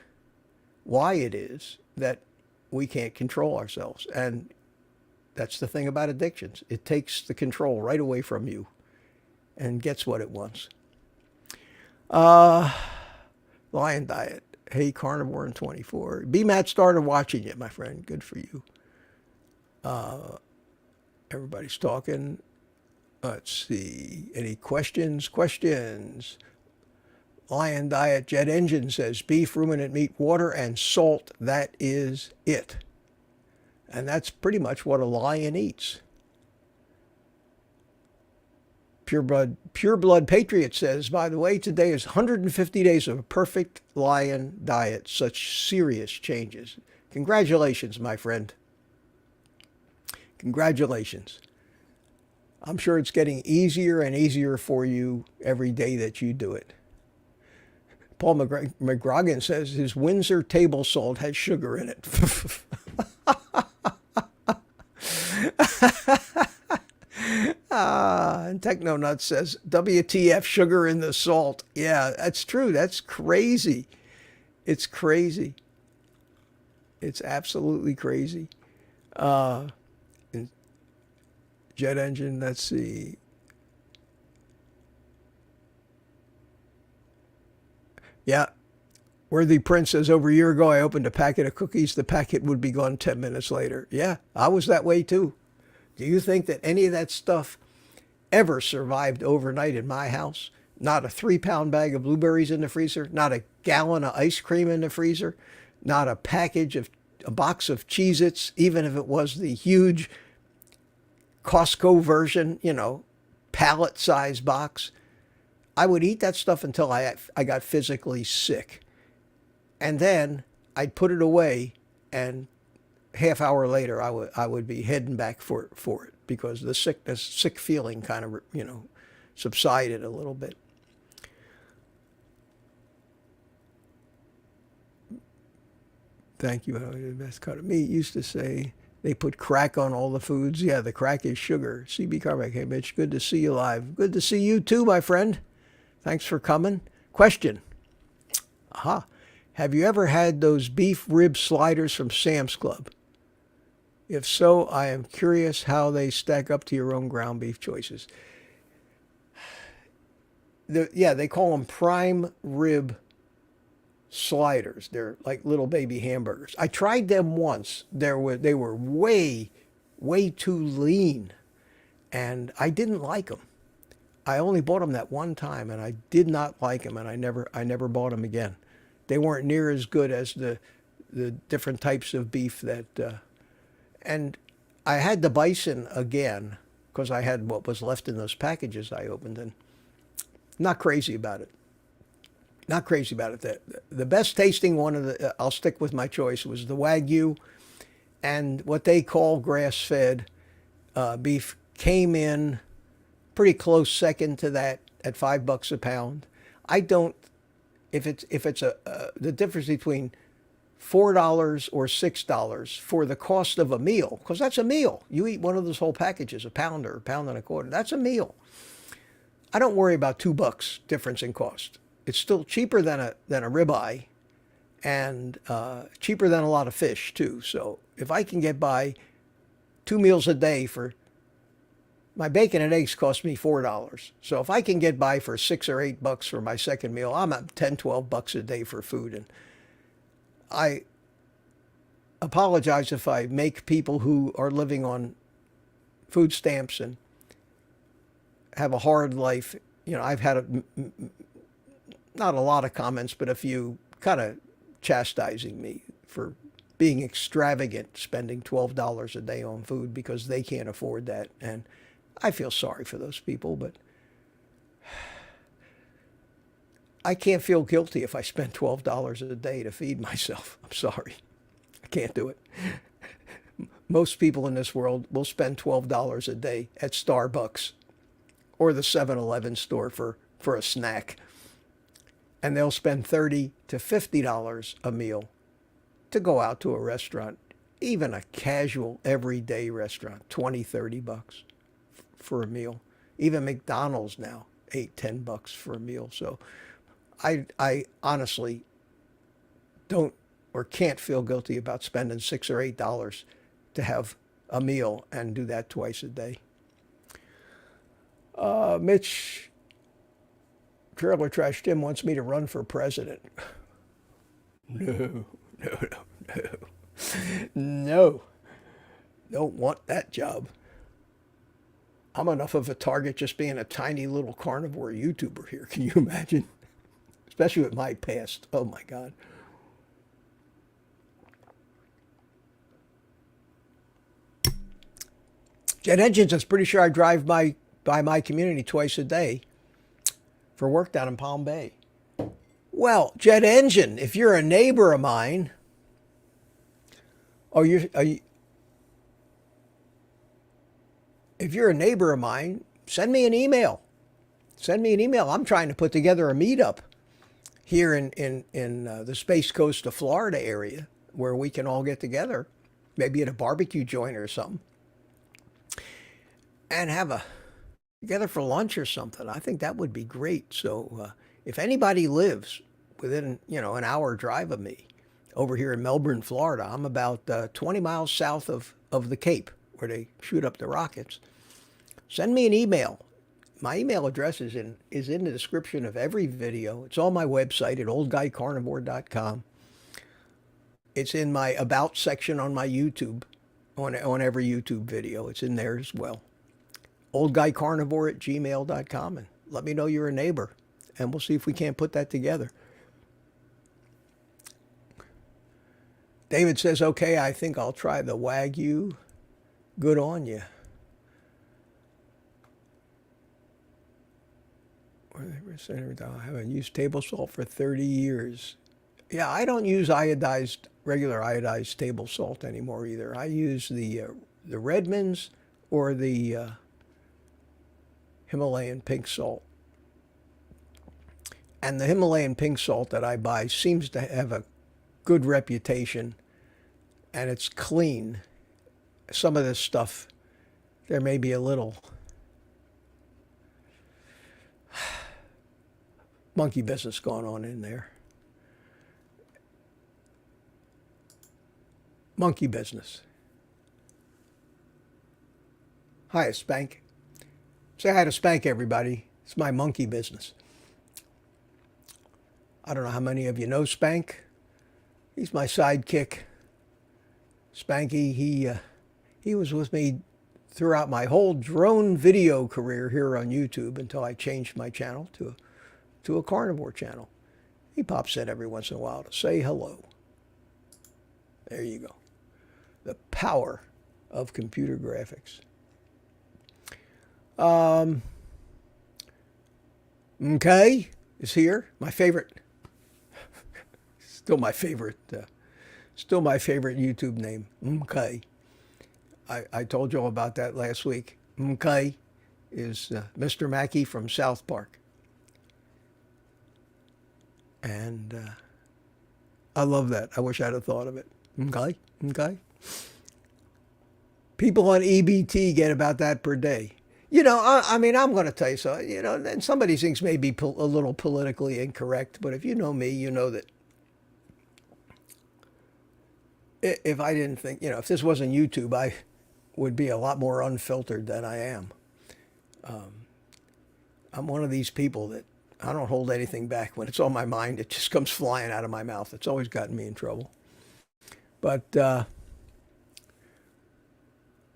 why it is that we can't control ourselves. And that's the thing about addictions. It takes the control right away from you and gets what it wants. Lion diet. Hey, carnivore in 24. B-Matt started watching it, my friend. Good for you. Everybody's talking. Let's see. Any questions? Questions. Lion diet. Jet engine says beef, ruminant meat, water, and salt. That is it. And that's pretty much what a lion eats. Pure Blood Patriot says, by the way, today is 150 days of a perfect lion diet. Such serious changes. Congratulations, my friend. Congratulations. I'm sure it's getting easier and easier for you every day that you do it. Paul McGrogan says his Windsor table salt has sugar in it. And Technonut says, WTF, sugar in the salt. Yeah, that's true. That's crazy. It's crazy. It's absolutely crazy. Jet engine, let's see. Yeah. Worthy Prince says, over a year ago, I opened a packet of cookies. The packet would be gone 10 minutes later. Yeah, I was that way too. Do you think that any of that stuff ever survived overnight in my house? Not a 3-pound bag of blueberries in the freezer, not a gallon of ice cream in the freezer, not a box of Cheez-Its, even if it was the huge Costco version, pallet-sized box. I would eat that stuff until I got physically sick. And then I'd put it away, and half hour later I would be heading back for it because the sick feeling kind of, subsided a little bit. Thank you. The best cut of meat used to say they put crack on all the foods. Yeah, the crack is sugar. CB Carmack, hey Mitch, good to see you live. Good to see you too, my friend. Thanks for coming. Question. Aha. Have you ever had those beef rib sliders from Sam's Club? If so, I am curious how they stack up to your own ground beef choices. They call them prime rib sliders. They're like little baby hamburgers. I tried them once. They were way, way too lean, and I didn't like them. I only bought them that one time, and I did not like them, and I never bought them again. They weren't near as good as the different types of beef that. And I had the bison again because I had what was left in those packages I opened, and not crazy about it. Not crazy about it. The best tasting one I'll stick with my choice, was the Wagyu, and what they call grass-fed beef came in pretty close second to that at $5 a pound. I don't. If it's the difference between $4 or $6 for the cost of a meal, because that's a meal. You eat one of those whole packages, a pound or a pound and a quarter. That's a meal. I don't worry about $2 difference in cost. It's still cheaper than a ribeye, and cheaper than a lot of fish too. So if I can get by 2 meals a day for my bacon and eggs cost me $4. So if I can get by for $6 or $8 for my second meal, I'm at $10, $12 a day for food. And I apologize if I make people who are living on food stamps and have a hard life. I've had not a lot of comments, but a few kind of chastising me for being extravagant, spending $12 a day on food because they can't afford that. And I feel sorry for those people, but I can't feel guilty if I spend $12 a day to feed myself. I'm sorry. I can't do it. Most people in this world will spend $12 a day at Starbucks or the 7-Eleven store for a snack. and they'll spend $30 to $50 a meal to go out to a restaurant, even a casual everyday restaurant, 20, $30 for a meal. Even McDonald's now, 8, $10 for a meal. So I honestly don't or can't feel guilty about spending $6 or $8 to have a meal and do that twice a day. Mitch Trailer Trash Tim wants me to run for president. No, no, no, no. No. Don't want that job. I'm enough of a target just being a tiny little carnivore YouTuber here. Can you imagine? Especially with my past. Oh my God. Jet Engines, I'm pretty sure I drive by my community twice a day for work down in Palm Bay. Well, Jet Engine, if you're a neighbor of mine, if you're a neighbor of mine, send me an email. Send me an email. I'm trying to put together a meetup here in the Space Coast of Florida area where we can all get together, maybe at a barbecue joint or something, and have together for lunch or something. I think that would be great. So if anybody lives within, an hour drive of me over here in Melbourne, Florida, I'm about 20 miles south of the Cape where they shoot up the rockets. Send me an email. My email address is in the description of every video. It's on my website at oldguycarnivore.com. It's in my About section on my YouTube, on every YouTube video. It's in there as well. oldguycarnivore@gmail.com, and let me know you're a neighbor, and we'll see if we can't put that together. David says, okay, I think I'll try the Wagyu. Good on you. I haven't used table salt for 30 years. Yeah, I don't use regular iodized table salt anymore either. I use the Redmond's or the Himalayan pink salt. And the Himalayan pink salt that I buy seems to have a good reputation, and it's clean. Some of this stuff, there may be a little monkey business going on in there. Monkey business. Hi, Spank. Say hi to Spank, everybody. It's my monkey business. I don't know how many of you know Spank. He's my sidekick. Spanky, he was with me throughout my whole drone video career here on YouTube until I changed my channel to a carnivore channel. He pops in every once in a while to say hello. There you go. The power of computer graphics. Okay is here. My favorite. Still my favorite YouTube name. Okay. I told you all about that last week. Okay is Mr. Mackey from South Park. And I love that. I wish I'd have thought of it. Okay. People on EBT get about that per day. I mean, I'm going to tell you so. And some of these things may be a little politically incorrect, but if you know me, you know that if I didn't think, if this wasn't YouTube, I would be a lot more unfiltered than I am. I'm one of these people that I don't hold anything back. When it's on my mind, it just comes flying out of my mouth. It's always gotten me in trouble. But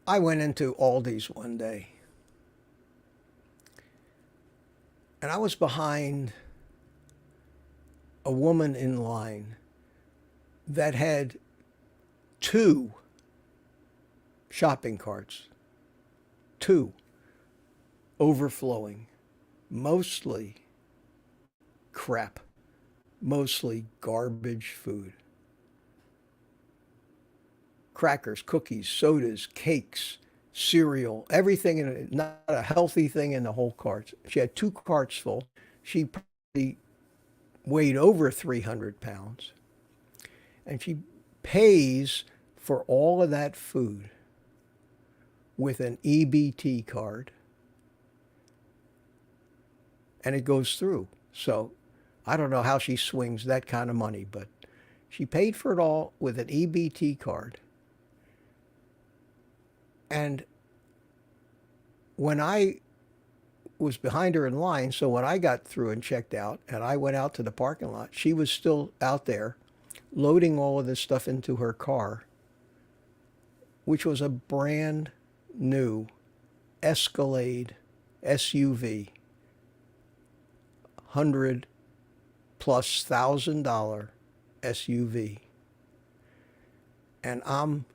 I went into Aldi's one day, and I was behind a woman in line that had 2 shopping carts, 2 overflowing, mostly crap, mostly garbage food. Crackers, cookies, sodas, cakes, cereal, everything in it, not a healthy thing in the whole cart. She had 2 carts full. She probably weighed over 300 pounds, and she pays for all of that food with an EBT card, and it goes through. So I don't know how she swings that kind of money, but she paid for it all with an EBT card. And when I was behind her in line, so when I got through and checked out and I went out to the parking lot, she was still out there loading all of this stuff into her car, which was a brand new Escalade SUV, $100,000+ SUV. And I'm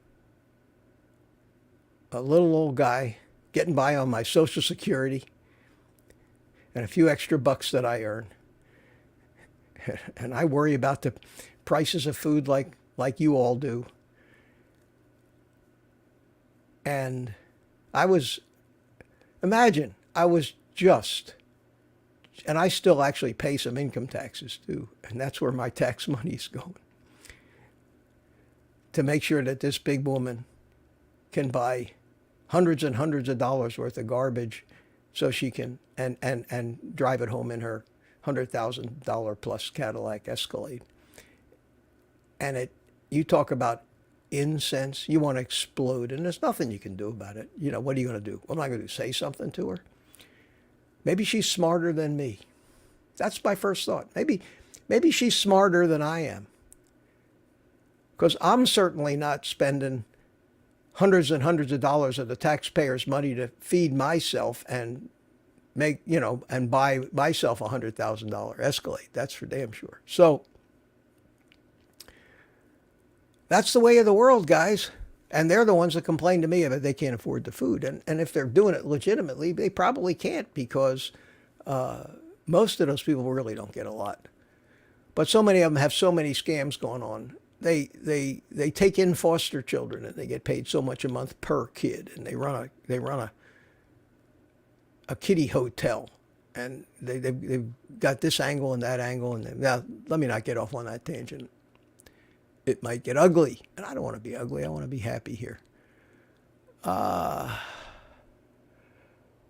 a little old guy getting by on my Social Security and a few extra bucks that I earn. And I worry about the prices of food like you all do. And imagine, I was just, and I still actually pay some income taxes too, and that's where my tax money is going, to make sure that this big woman can buy hundreds and hundreds of dollars worth of garbage so she can and drive it home in her $100,000+ Cadillac Escalade. And you talk about incense, you want to explode, and there's nothing you can do about it. You know, what are you going to do? What am I going to do? Say something to her? Maybe she's smarter than me. That's my first thought. Maybe she's smarter than I am. Because I'm certainly not spending hundreds and hundreds of dollars of the taxpayers' money to feed myself and and buy myself a $100,000 Escalade. That's for damn sure. So that's the way of the world, guys. And they're the ones that complain to me about they can't afford the food. And if they're doing it legitimately, they probably can't, because most of those people really don't get a lot. But so many of them have so many scams going on. They take in foster children and they get paid so much a month per kid, and they run a kiddie hotel, and they've got this angle and that angle. And now let me not get off on that tangent. It might get ugly, and I don't want to be ugly. I want to be happy here.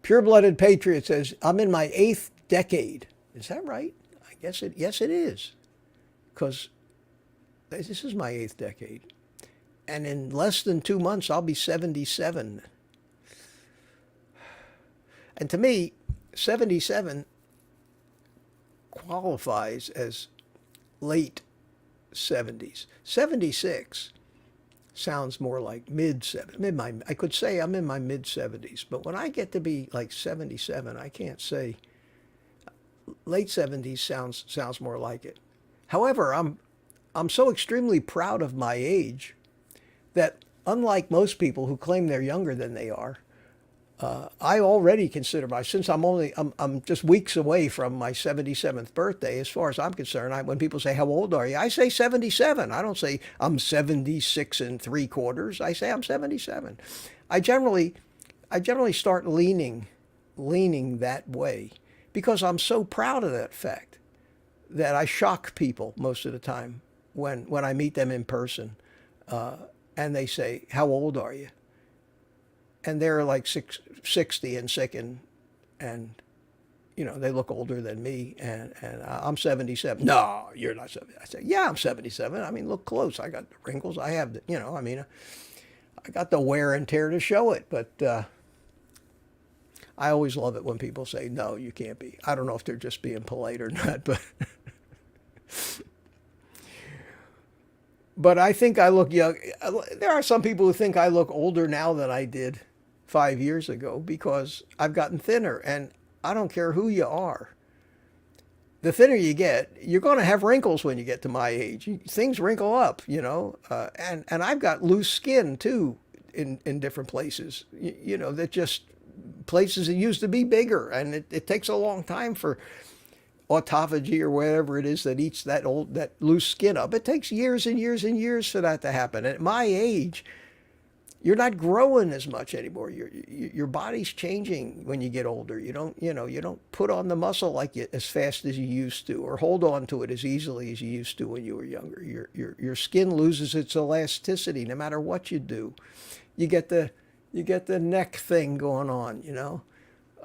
Pure-blooded patriot says, I'm in my 8th decade. Is that right? I guess yes, it is, because this is my 8th decade, and in less than 2 months I'll be 77. And to me, 77 qualifies as late 70s. 76 sounds more like mid-70s. I could say I'm in my mid-70s, but when I get to be like 77, I can't say. Late 70s sounds more like it. However, I'm so extremely proud of my age that, unlike most people who claim they're younger than they are, I already consider since I'm just weeks away from my 77th birthday. As far as I'm concerned, when people say, how old are you? I say 77. I don't say I'm 76 3/4. I say I'm 77. I generally start leaning that way, because I'm so proud of that fact that I shock people most of the time when I meet them in person, and they say, how old are you? And they're like 60 and sick, and they look older than me, and I'm 77. No, you're not 70. I say, yeah, I'm 77. I mean, look close. I got the wrinkles. I have I got the wear and tear to show it. But I always love it when people say, no, you can't be. I don't know if they're just being polite or not, but but I think I look young. There are some people who think I look older now than I did 5 years ago, because I've gotten thinner, and I don't care who you are. The thinner you get, you're going to have wrinkles when you get to my age. Things wrinkle up, and I've got loose skin too in different places, that just places that used to be bigger, and it takes a long time for autophagy or whatever it is that eats that loose skin up. It takes years and years and years for that to happen. At my age, you're not growing as much anymore. Your body's changing when you get older. You don't put on the muscle like you, as fast as you used to, or hold on to it as easily as you used to when you were younger. Your skin loses its elasticity no matter what you do. You get the neck thing going on.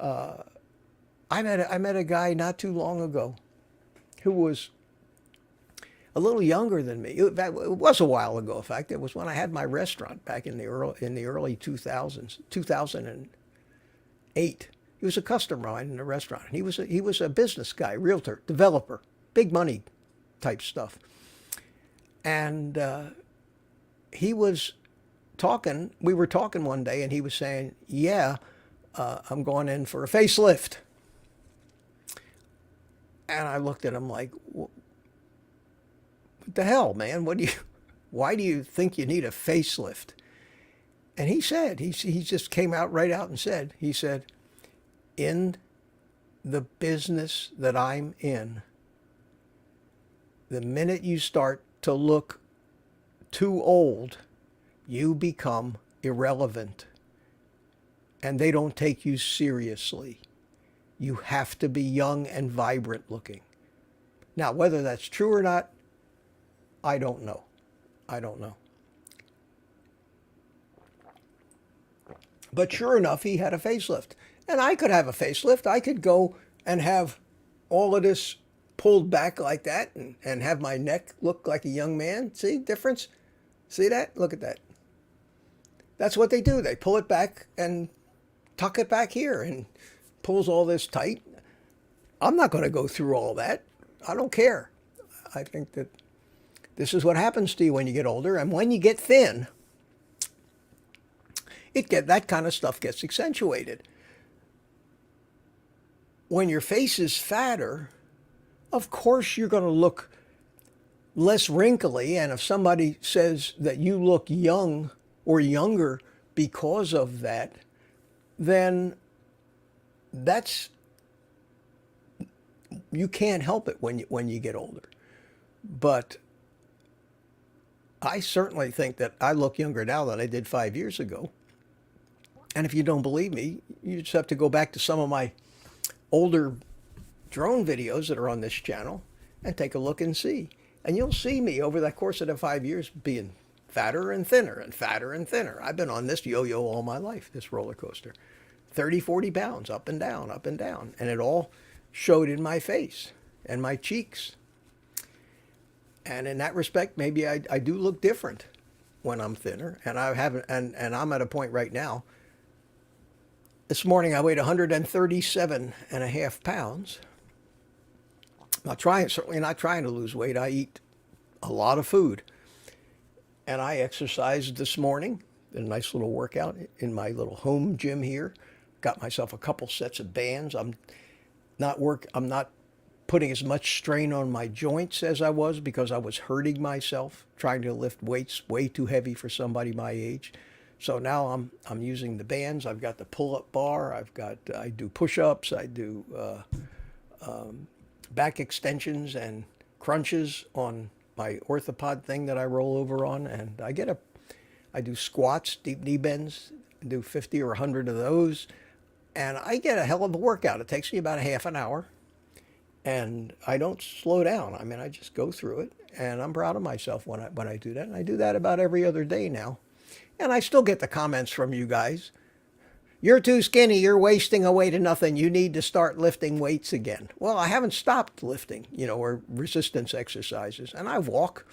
I met a guy not too long ago who was a little younger than me. It was a while ago. In fact, it was when I had my restaurant back in the early 2000s, 2008. He was a customer of mine in the restaurant. He was a business guy, realtor, developer, big money type stuff. And he was talking. We were talking one day, and he was saying, "Yeah, I'm going in for a facelift." And I looked at him like, what the hell, man? Why do you think you need a facelift? And he said, he just came out right out and said, he said, in the business that I'm in, the minute you start to look too old, you become irrelevant. And they don't take you seriously. You have to be young and vibrant looking. Now, whether that's true or not, I don't know. I don't know. But sure enough, he had a facelift. And I could have a facelift. I could go and have all of this pulled back like that and have my neck look like a young man. See difference? See that? Look at that. That's what they do. They pull it back and tuck it back here and pulls all this tight. I'm not going to go through all that. I don't care. I think that this is what happens to you when you get older, and when you get thin, that kind of stuff gets accentuated. When your face is fatter, of course you're going to look less wrinkly, and if somebody says that you look young or younger because of that, then you can't help it when you get older. But I certainly think that I look younger now than I did 5 years ago. And if you don't believe me, you just have to go back to some of my older drone videos that are on this channel and take a look and see. And you'll see me over the course of the 5 years being fatter and thinner and fatter and thinner. I've been on this yo-yo all my life, this roller coaster. 30, 40 pounds, up and down, up and down. And it all showed in my face and my cheeks. And in that respect, maybe I do look different when I'm thinner. And I haven't, and I'm at a point right now. This morning I weighed 137 and a half pounds. Certainly not trying to lose weight. I eat a lot of food. And I exercised this morning, did a nice little workout in my little home gym here. Got myself a couple sets of bands. I'm not putting as much strain on my joints as I was because I was hurting myself trying to lift weights way too heavy for somebody my age. So now I'm using the bands. I've got the pull-up bar. I do push-ups. I do back extensions and crunches on my orthopod thing that I roll over on, and I do squats, deep knee bends. I do 50 or 100 of those. And I get a hell of a workout. It takes me about a half an hour. And I don't slow down. I mean, I just go through it. And I'm proud of myself when I do that. And I do that about every other day now. And I still get the comments from you guys. You're too skinny. You're wasting away to nothing. You need to start lifting weights again. Well, I haven't stopped lifting, or resistance exercises. And I walk.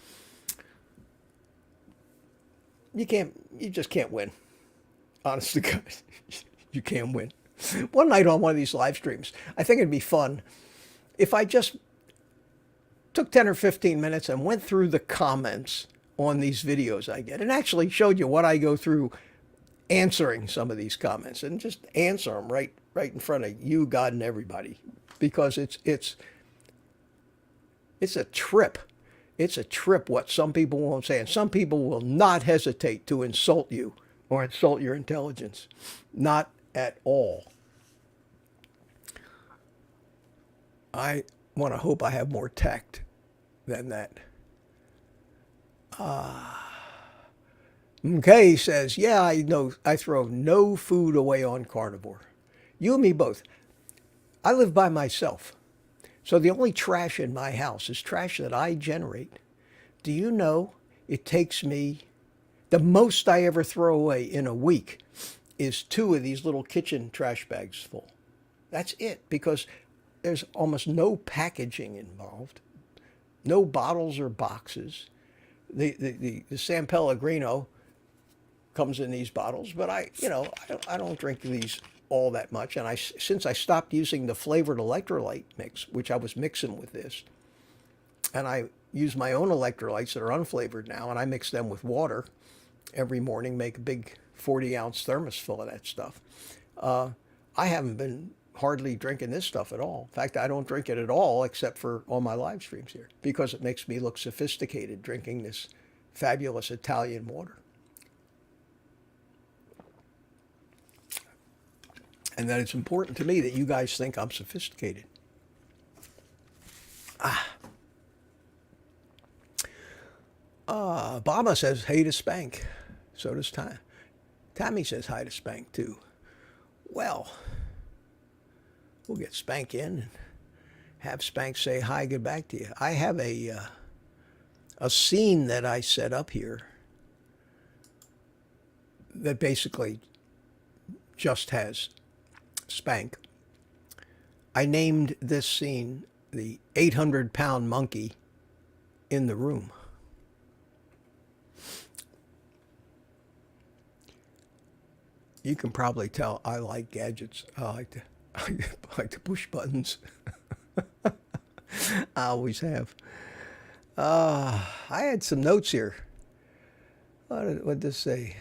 You just can't win. Honest to God, you can't win. One night on one of these live streams, I think it'd be fun if I just took 10 or 15 minutes and went through the comments on these videos I get and actually showed you what I go through answering some of these comments, and just answer them right in front of you, God, and everybody, because it's a trip. It's a trip what some people won't say, and some people will not hesitate to insult you or insult your intelligence. Not at all. I want to hope I have more tact than that. Okay, he says, yeah, I know I throw no food away on carnivore. You and me both. I live by myself. So the only trash in my house is trash that I generate. Do you know it takes me, the most I ever throw away in a week is 2 of these little kitchen trash bags full. That's it, because there's almost no packaging involved, no bottles or boxes. The San Pellegrino comes in these bottles, but I don't drink these all that much. And since I stopped using the flavored electrolyte mix, which I was mixing with this, and I use my own electrolytes that are unflavored now, and I mix them with water every morning, make a big 40-ounce thermos full of that stuff. I haven't been hardly drinking this stuff at all. In fact, I don't drink it at all except for all my live streams here, because it makes me look sophisticated drinking this fabulous Italian water. And that it's important to me that you guys think I'm sophisticated. Obama says hey to Spank. So does Tammy says hi to Spank too. Well, we'll get Spank in and have Spank say hi, good back to you. I have a scene that I set up here that basically just has Spank. I named this scene the 800-pound monkey in the room. You can probably tell I like gadgets. I like to push buttons. I always have. I had some notes here. What did this say?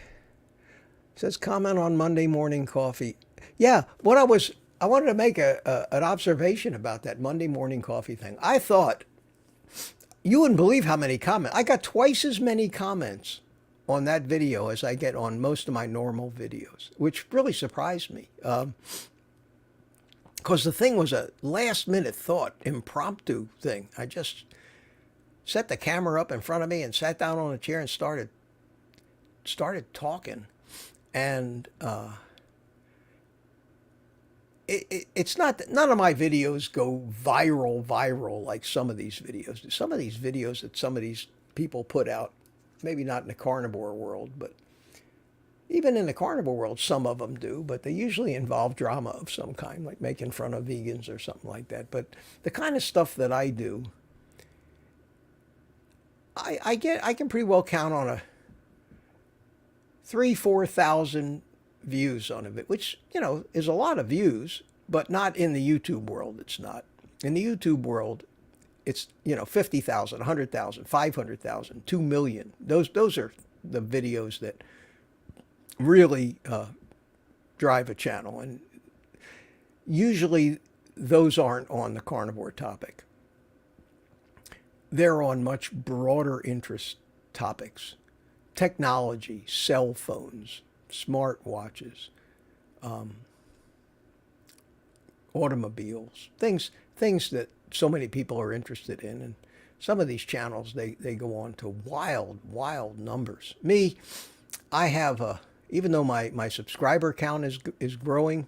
It says comment on Monday morning coffee. Yeah, I wanted to make an observation about that Monday morning coffee thing. I thought, you wouldn't believe how many comments. I got twice as many comments on that video as I get on most of my normal videos, which really surprised me. Because the thing was a last minute thought, impromptu thing. I just set the camera up in front of me and sat down on a chair and started talking. And it's not that none of my videos go viral like some of these videos do. Some of these videos that some of these people put out, maybe not in the carnivore world, but even in the carnivore world, some of them do, but they usually involve drama of some kind, like making fun of vegans or something like that. But the kind of stuff that I do, I can pretty well count on a 3,000-4,000 views on it, which, is a lot of views, but not in the YouTube world. It's not. In the YouTube world, it's, 50,000, 100,000, 500,000, 2 million. Those are the videos that really drive a channel. And usually those aren't on the carnivore topic. They're on much broader interest topics. Technology, cell phones, smartwatches, automobiles, things that so many people are interested in. And some of these channels, they go on to wild numbers. Me, I have even though my subscriber count is growing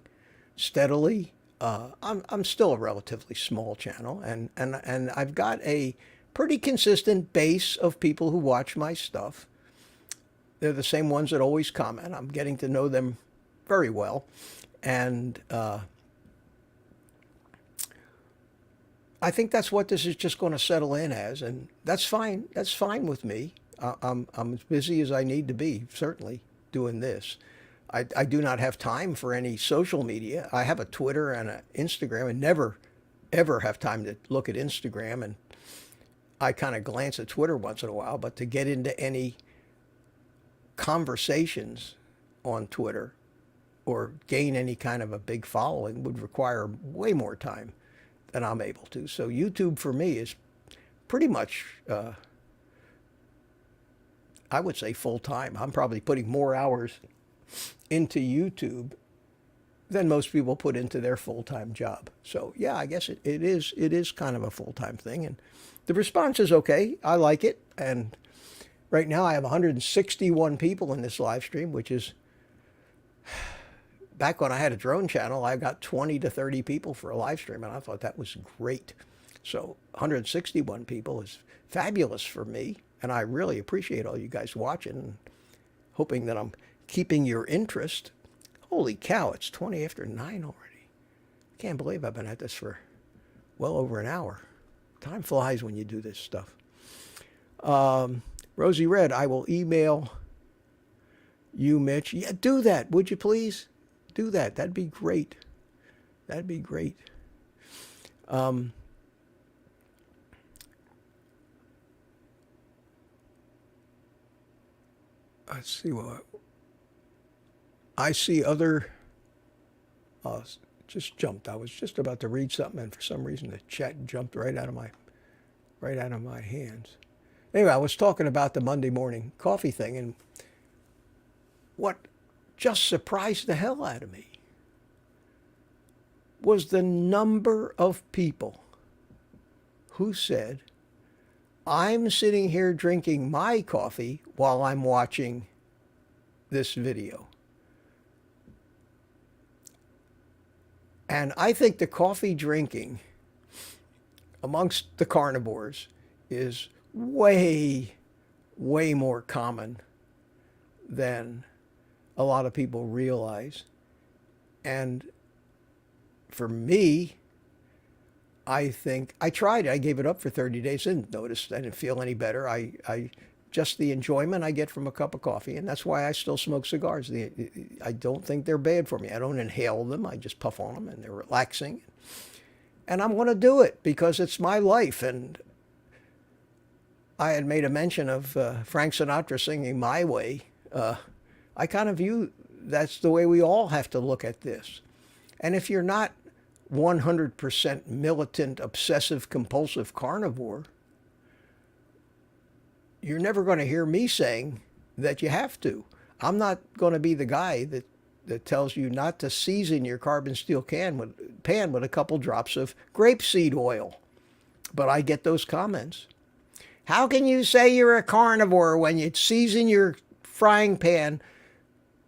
steadily, I'm still a relatively small channel, and I've got a pretty consistent base of people who watch my stuff. They're the same ones that always comment. I'm getting to know them very well. And I think that's what this is just going to settle in as. And that's fine. That's fine with me. I'm as busy as I need to be, certainly, doing this. I do not have time for any social media. I have a Twitter and an Instagram, and never, ever have time to look at Instagram. And I kind of glance at Twitter once in a while. But to get into any conversations on Twitter or gain any kind of a big following would require way more time than I'm able to. So YouTube for me is pretty much, I would say, full time. I'm probably putting more hours into YouTube than most people put into their full-time job. So yeah, I guess it is kind of a full-time thing, and the response is okay. I like it, and Right now I have 161 people in this live stream, which is, back when I had a drone channel, I got 20 to 30 people for a live stream, and I thought that was great. So 161 people is fabulous for me, and I really appreciate all you guys watching, and hoping that I'm keeping your interest. Holy cow, it's 20 after 9 already. Can't believe I've been at this for well over an hour. Time flies when you do this stuff. Rosie Red, I will email you, Mitch. Yeah, do that, would you please? Do that. That'd be great. That'd be great. Let's see what I see. Other just jumped. I was just about to read something, and for some reason the chat jumped right out of my hands. Anyway, I was talking about the Monday morning coffee thing, and what just surprised the hell out of me was the number of people who said, I'm sitting here drinking my coffee while I'm watching this video. And I think the coffee drinking amongst the carnivores is way, way more common than a lot of people realize. And for me, I think I tried. I gave it up for 30 days. Didn't notice. I didn't feel any better. I just the enjoyment I get from a cup of coffee, and that's why I still smoke cigars. I don't think they're bad for me. I don't inhale them. I just puff on them, and they're relaxing. And I'm going to do it because it's my life. And I had made a mention of Frank Sinatra singing "My Way." I kind of view that's the way we all have to look at this. And if you're not 100% militant, obsessive, compulsive carnivore, you're never going to hear me saying that you have to. I'm not going to be the guy that tells you not to season your carbon steel pan with a couple drops of grapeseed oil. But I get those comments. How can you say you're a carnivore when you season your frying pan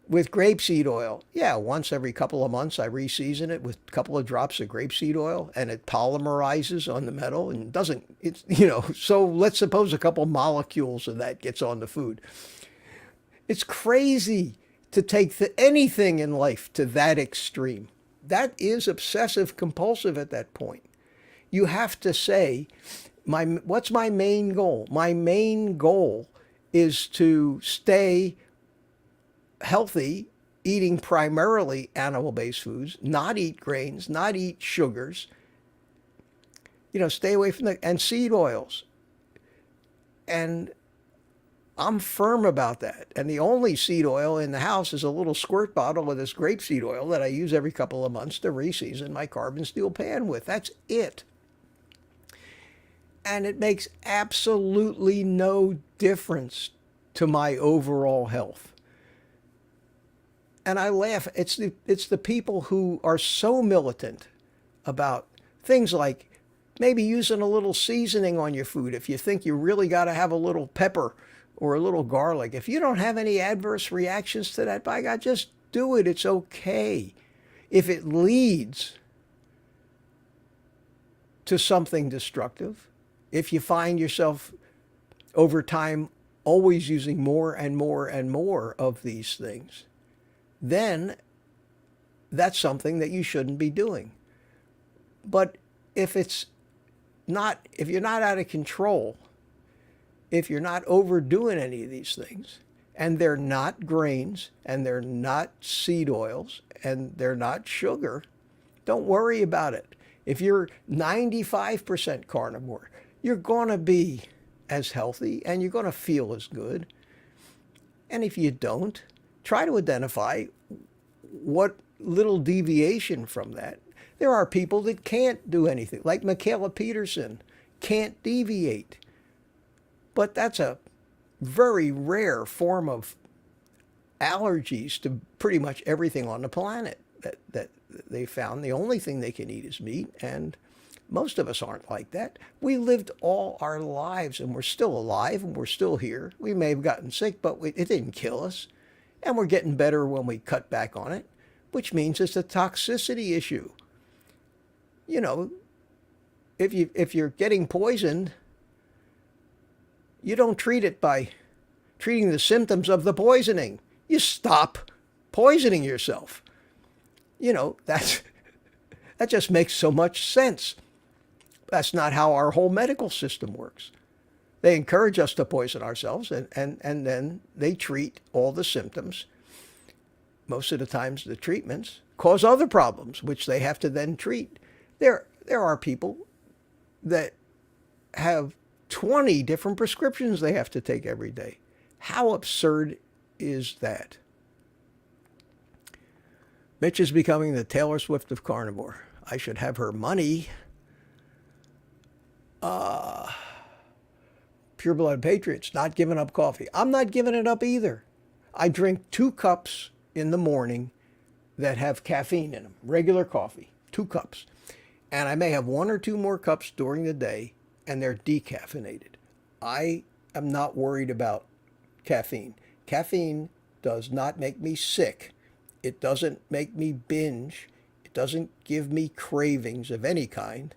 with grapeseed oil? Yeah, once every couple of months I re-season it with a couple of drops of grapeseed oil, and it polymerizes on the metal and so let's suppose a couple molecules of that gets on the food. It's crazy to take anything in life to that extreme. That is obsessive compulsive at that point. You have to say, what's my main goal? My main goal is to stay healthy, eating primarily animal-based foods, not eat grains, not eat sugars, stay away from and seed oils. And I'm firm about that. And the only seed oil in the house is a little squirt bottle of this grapeseed oil that I use every couple of months to re-season my carbon steel pan with. That's it. And it makes absolutely no difference to my overall health. And I laugh. It's the people who are so militant about things like maybe using a little seasoning on your food if you think you really got to have a little pepper or a little garlic. If you don't have any adverse reactions to that, by God, just do it. It's okay. If it leads to something destructive, if you find yourself over time always using more and more and more of these things, then that's something that you shouldn't be doing. But if you're not out of control, if you're not overdoing any of these things, and they're not grains, and they're not seed oils, and they're not sugar, don't worry about it. If you're 95% carnivore, you're going to be as healthy, and you're going to feel as good. And if you don't, try to identify what little deviation from that. There are people that can't do anything, like Michaela Peterson, can't deviate. But that's a very rare form of allergies to pretty much everything on the planet that they found. The only thing they can eat is meat, and Most of us aren't like that. We lived all our lives, and we're still alive, and we're still here. We may have gotten sick, but it didn't kill us. And we're getting better when we cut back on it, which means it's a toxicity issue. You know, if you're getting poisoned, you don't treat it by treating the symptoms of the poisoning. You stop poisoning yourself. You know, that just makes so much sense. That's not how our whole medical system works. They encourage us to poison ourselves, and then they treat all the symptoms. Most of the times the treatments cause other problems, which they have to then treat. There are people that have 20 different prescriptions they have to take every day. How absurd is that? Mitch is becoming the Taylor Swift of carnivore. I should have her money. Pure Blood Patriots, not giving up coffee. I'm not giving it up either. I drink 2 cups in the morning that have caffeine in them, regular coffee, 2 cups. And I may have 1 or 2 more cups during the day, and they're decaffeinated. I am not worried about caffeine. Caffeine does not make me sick. It doesn't make me binge. It doesn't give me cravings of any kind.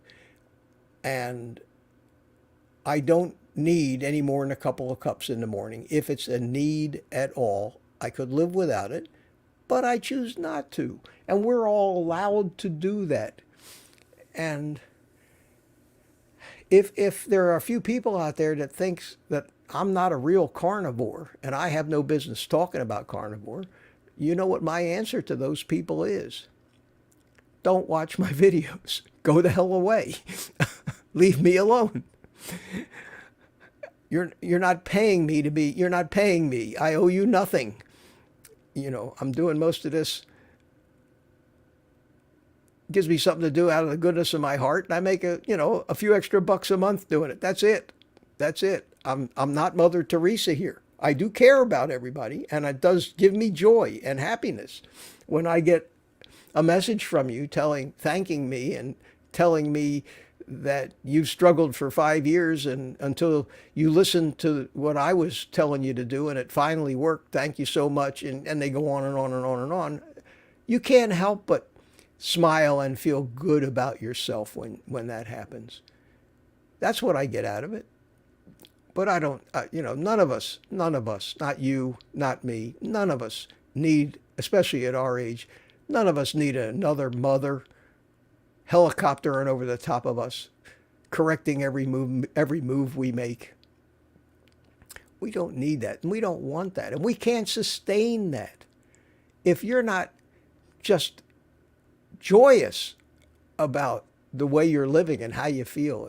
And I don't need any more than a couple of cups in the morning. If it's a need at all, I could live without it, but I choose not to. And we're all allowed to do that. And if there are a few people out there that thinks that I'm not a real carnivore and I have no business talking about carnivore, you know what my answer to those people is? Don't watch my videos. Go the hell away. Leave me alone. You're not paying me to be, you're not paying me. I owe you nothing. You know, I'm doing most of this. Gives me something to do out of the goodness of my heart. And I make a few extra bucks a month doing it. That's it. That's it. I'm not Mother Teresa here. I do care about everybody, and it does give me joy and happiness when I get a message from you thanking me and telling me that you've struggled for 5 years and until you listened to what I was telling you to do and it finally worked. Thank you so much. And they go on and on and on and on. You can't help but smile and feel good about yourself when that happens. That's what I get out of it. But I don't, none of us, not you, not me, none of us need, especially at our age, none of us need another mother helicoptering over the top of us, correcting every move we make. We don't need that, and we don't want that, and we can't sustain that. If you're not just joyous about the way you're living and how you feel,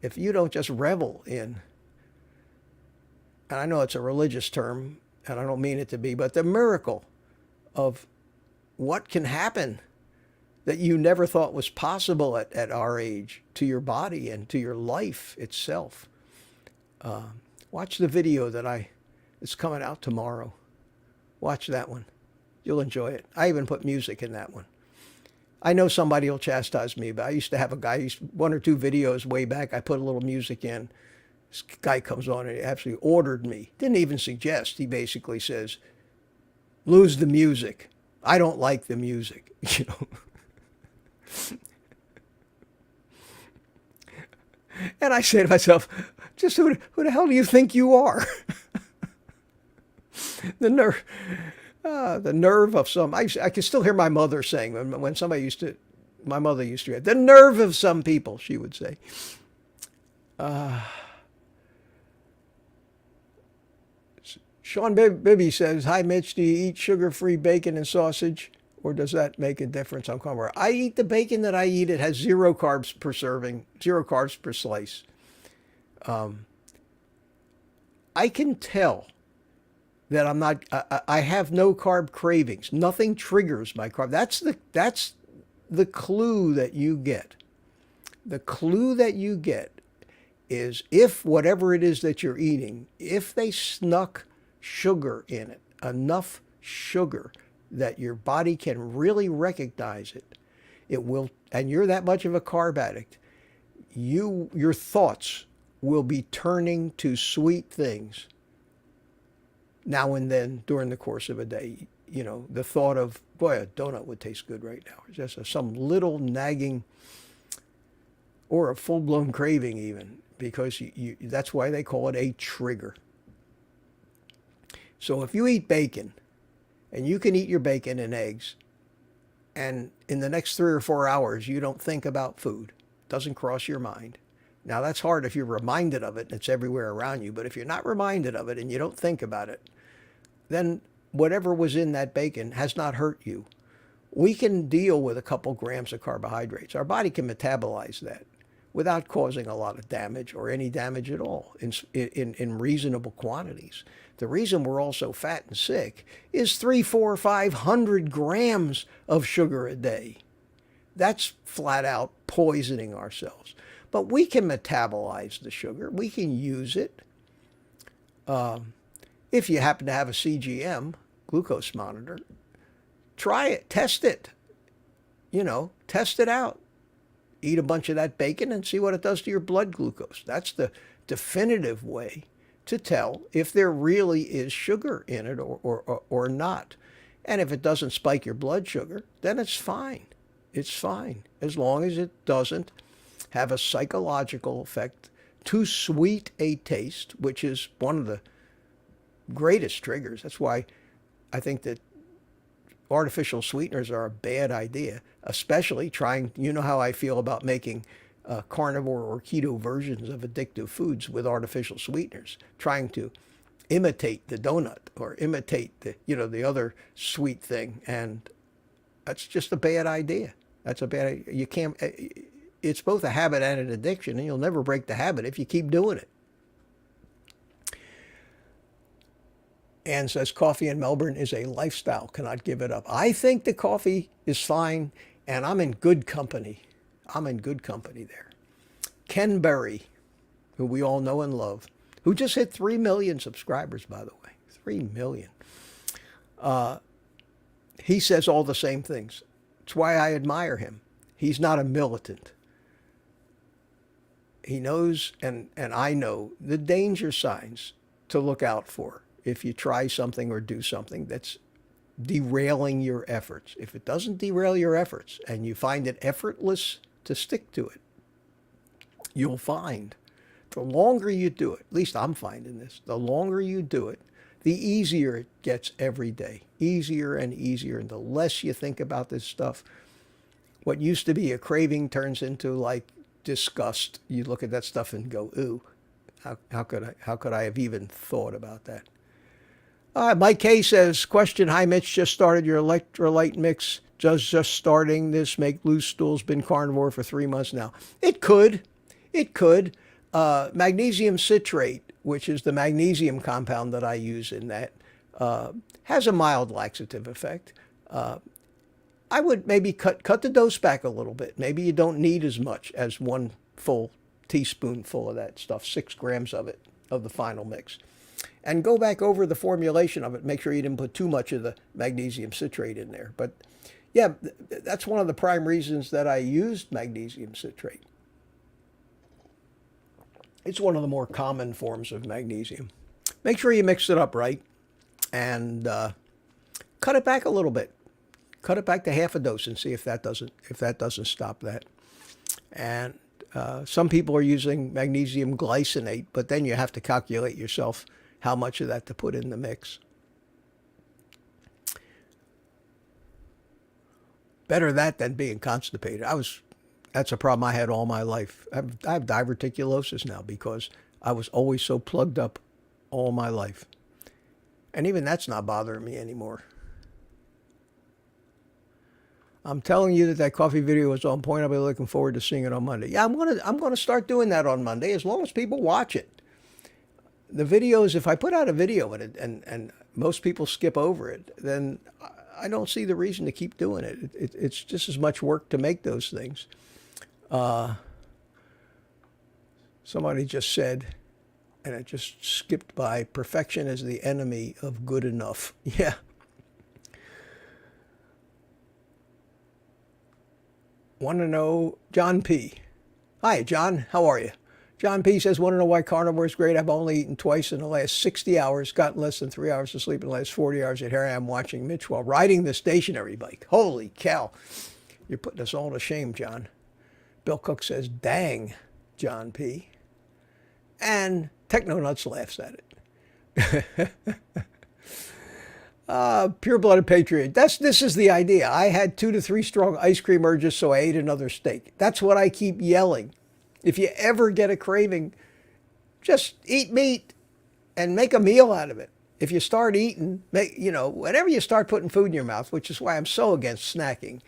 if you don't just revel in, and I know it's a religious term, and I don't mean it to be, but the miracle of what can happen that you never thought was possible at our age to your body and to your life itself. Watch the video it's coming out tomorrow. Watch that one. You'll enjoy it. I even put music in that one. I know somebody will chastise me, but I used to have a guy, 1 or 2 videos way back, I put a little music in. This guy comes on and he absolutely ordered me. Didn't even suggest. He basically says, lose the music. I don't like the music, you know. And I say to myself, just who the hell do you think you are? The nerve of some, I can still hear my mother saying, when my mother used to, the nerve of some people, she would say. Sean Bibby says, hi Mitch, do you eat sugar-free bacon and sausage? Or does that make a difference on carnivore? I eat the bacon that I eat. It has 0 carbs per serving, 0 carbs per slice. I can tell that I have no carb cravings. Nothing triggers my carb. That's the clue that you get. The clue that you get is if whatever it is that you're eating, if they snuck sugar in it, enough sugar that your body can really recognize it. It will, and you're that much of a carb addict, your thoughts will be turning to sweet things now and then during the course of a day. You know, the thought of, boy, a donut would taste good right now. Just some little nagging or a full-blown craving even, because that's why they call it a trigger. So if you eat bacon, and you can eat your bacon and eggs, and in the next 3 or 4 hours you don't think about food, doesn't cross your mind. Now that's hard if you're reminded of it and it's everywhere around you, but if you're not reminded of it and you don't think about it, then whatever was in that bacon has not hurt you. We can deal with a couple grams of carbohydrates. Our body can metabolize that without causing a lot of damage or any damage at all in reasonable quantities. The reason we're all so fat and sick is 300, 400, 500 grams of sugar a day. That's flat out poisoning ourselves. But we can metabolize the sugar. We can use it. If you happen to have a CGM, glucose monitor, try it, test it. You know, test it out. Eat a bunch of that bacon and see what it does to your blood glucose. That's the definitive way to tell if there really is sugar in it or not. And if it doesn't spike your blood sugar, then it's fine. It's fine, as long as it doesn't have a psychological effect, too sweet a taste, which is one of the greatest triggers. That's why I think that artificial sweeteners are a bad idea, especially trying, you know how I feel about making carnivore or keto versions of addictive foods with artificial sweeteners, trying to imitate the donut or imitate the other sweet thing. And that's just a bad idea. That's a bad idea. You can't, it's both a habit and an addiction, and you'll never break the habit if you keep doing it. Ann says, coffee in Melbourne is a lifestyle. Cannot give it up. I think the coffee is fine, and I'm in good company. I'm in good company there. Ken Berry, who we all know and love, who just hit 3 million subscribers, by the way. 3 million. He says all the same things. It's why I admire him. He's not a militant. He knows, and I know, the danger signs to look out for if you try something or do something that's derailing your efforts. If it doesn't derail your efforts and you find it effortless to stick to it, you'll find the longer you do it, at least I'm finding this, the longer you do it, the easier it gets every day. Easier and easier. And the less you think about this stuff, what used to be a craving turns into like disgust. You look at that stuff and go, ooh, how could I have even thought about that? Mike K says, question, hi Mitch, just started your electrolyte mix. Does just starting this make loose stools? Been carnivore for 3 months now. It could. Magnesium citrate, which is the magnesium compound that I use in that, has a mild laxative effect. I would maybe cut the dose back a little bit. Maybe you don't need as much as 1 full teaspoonful of that stuff, 6 grams of it, of the final mix. And go back over the formulation of it. Make sure you didn't put too much of the magnesium citrate in there. But yeah, that's one of the prime reasons that I used magnesium citrate. It's one of the more common forms of magnesium. Make sure you mix it up right and cut it back a little bit. Cut it back to half a dose and see if that doesn't stop that. And some people are using magnesium glycinate, but then you have to calculate yourself how much of that to put in the mix. Better that than being constipated. That's a problem I had all my life. I have diverticulosis now because I was always so plugged up all my life. And even that's not bothering me anymore. I'm telling you that coffee video was on point. I'll be looking forward to seeing it on Monday. Yeah, I'm gonna start doing that on Monday as long as people watch it. The videos, if I put out a video and most people skip over it, then I don't see the reason to keep doing it. It's just as much work to make those things. Somebody just said, and it just skipped by, perfection is the enemy of good enough. Yeah. Want to know John P. Hi, John. How are you? John P. says, want to know why carnivore is great? I've only eaten twice in the last 60 hours, gotten less than 3 hours of sleep in the last 40 hours, and here I am watching Mitch while riding the stationary bike. Holy cow. You're putting us all to shame, John. Bill Cook says, dang, John P. And Technonuts laughs at it. Pure-blooded patriot. This is the idea. I had 2 to 3 strong ice cream urges, so I ate another steak. That's what I keep yelling. If you ever get a craving, just eat meat and make a meal out of it. If you start eating, whenever you start putting food in your mouth, which is why I'm so against snacking,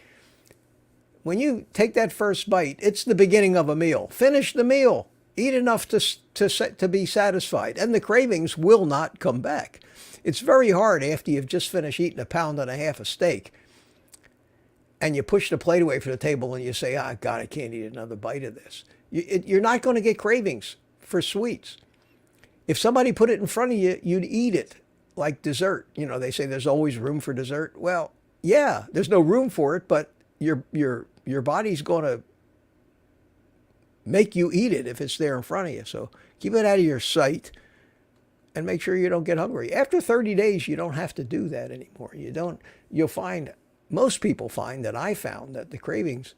when you take that first bite, it's the beginning of a meal. Finish the meal. Eat enough to be satisfied, and the cravings will not come back. It's very hard after you've just finished eating 1.5 pounds of steak, and you push the plate away from the table and you say, "Ah, God, I can't eat another bite of this." You're not going to get cravings for sweets. If somebody put it in front of you, you'd eat it like dessert. They say there's always room for dessert. Well, yeah, there's no room for it, but your body's going to make you eat it if it's there in front of you. So keep it out of your sight and make sure you don't get hungry. After 30 days, you don't have to do that anymore. You'll find, most people find that I found that the cravings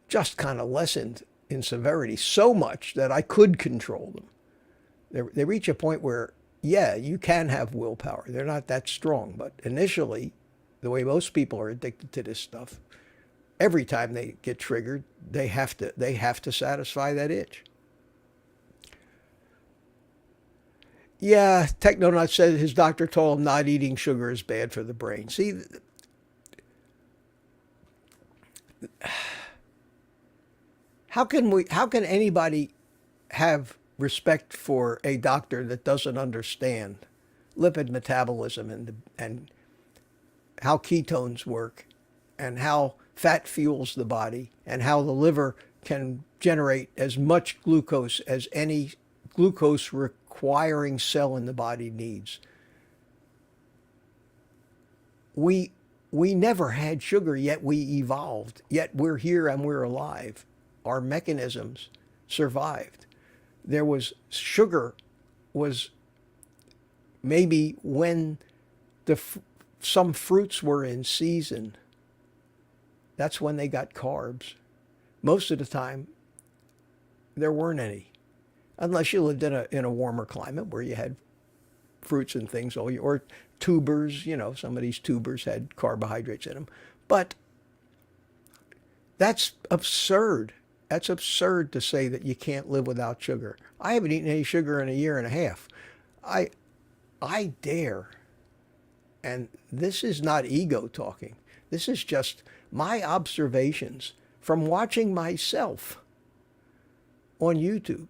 just kind of lessened in severity so much that I could control them. They reach a point where, yeah, you can have willpower. They're not that strong, but initially, the way most people are addicted to this stuff, every time they get triggered, they have to satisfy that itch. Yeah, Technonut said his doctor told him not eating sugar is bad for the brain. See, how can anybody have respect for a doctor that doesn't understand lipid metabolism and how ketones work and how fat fuels the body and how the liver can generate as much glucose as any glucose requiring cell in the body needs? We never had sugar, yet we evolved, yet we're here and we're alive. Our mechanisms survived. Sugar was maybe when some fruits were in season. That's when they got carbs. Most of the time, there weren't any, unless you lived in a warmer climate where you had fruits and things or tubers. Some of these tubers had carbohydrates in them. But that's absurd. That's absurd to say that you can't live without sugar. I haven't eaten any sugar in 1.5 years. I dare. And this is not ego talking. This is just my observations from watching myself on YouTube,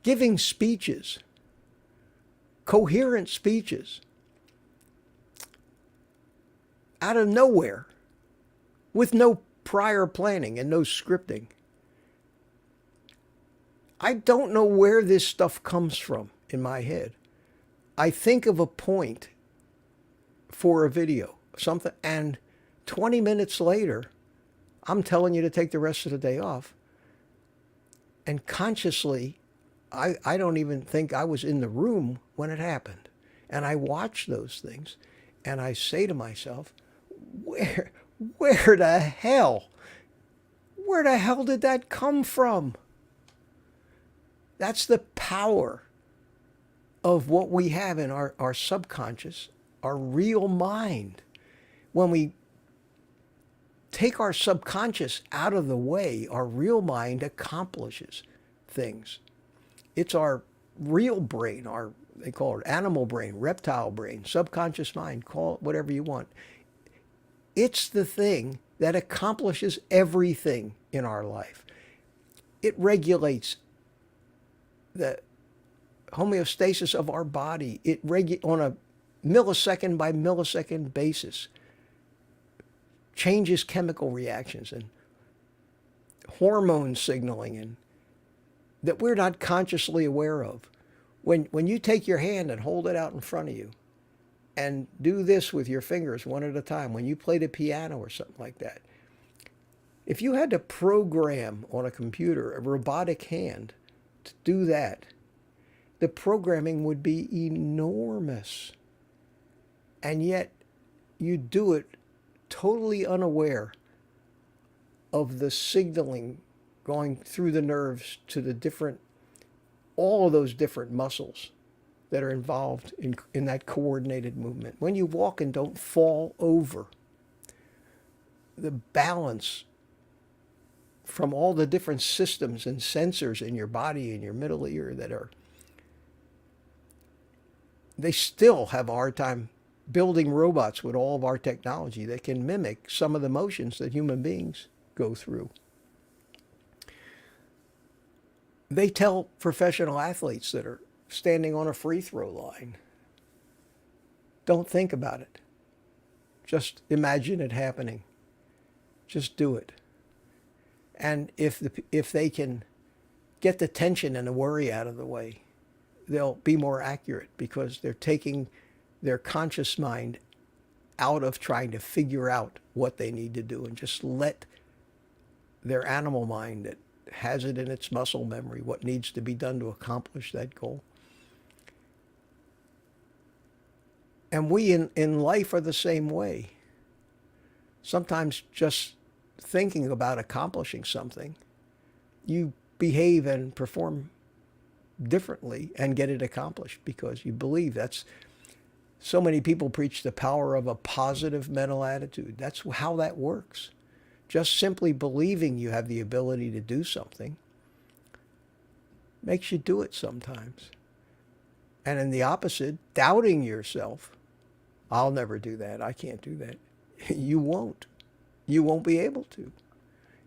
giving speeches, coherent speeches, out of nowhere, with no prior planning and no scripting. I don't know where this stuff comes from in my head. I think of a point for a video, something, and 20 minutes later, I'm telling you to take the rest of the day off. And consciously, I don't even think I was in the room when it happened. And I watch those things, and I say to myself, where the hell did that come from? That's the power of what we have in our subconscious, our real mind. When we take our subconscious out of the way, our real mind accomplishes things. It's our real brain, they call it animal brain, reptile brain, subconscious mind, call it whatever you want. It's the thing that accomplishes everything in our life. It regulates the homeostasis of our body. It on a millisecond by millisecond basis changes chemical reactions and hormone signaling and that we're not consciously aware of. When you take your hand and hold it out in front of you and do this with your fingers one at a time, when you play the piano or something like that, If you had to program on a computer a robotic hand to do that, the programming would be enormous. And yet you do it totally unaware of the signaling going through the nerves to the different, all of those different muscles that are involved in that coordinated movement. When you walk and don't fall over, the balance from all the different systems and sensors in your body and your middle ear that are, they still have a hard time building robots with all of our technology that can mimic some of the motions that human beings go through. They tell professional athletes that are standing on a free throw line, don't think about it. Just imagine it happening. Just do it. And if they can get the tension and the worry out of the way, they'll be more accurate because they're taking their conscious mind out of trying to figure out what they need to do and just let their animal mind that has it in its muscle memory what needs to be done to accomplish that goal. And we in life are the same way. Sometimes just thinking about accomplishing something, you behave and perform differently and get it accomplished because you believe that's. So many people preach the power of a positive mental attitude. That's how that works. Just simply believing you have the ability to do something makes you do it sometimes. And in the opposite, doubting yourself, I'll never do that. I can't do that. You won't. You won't be able to.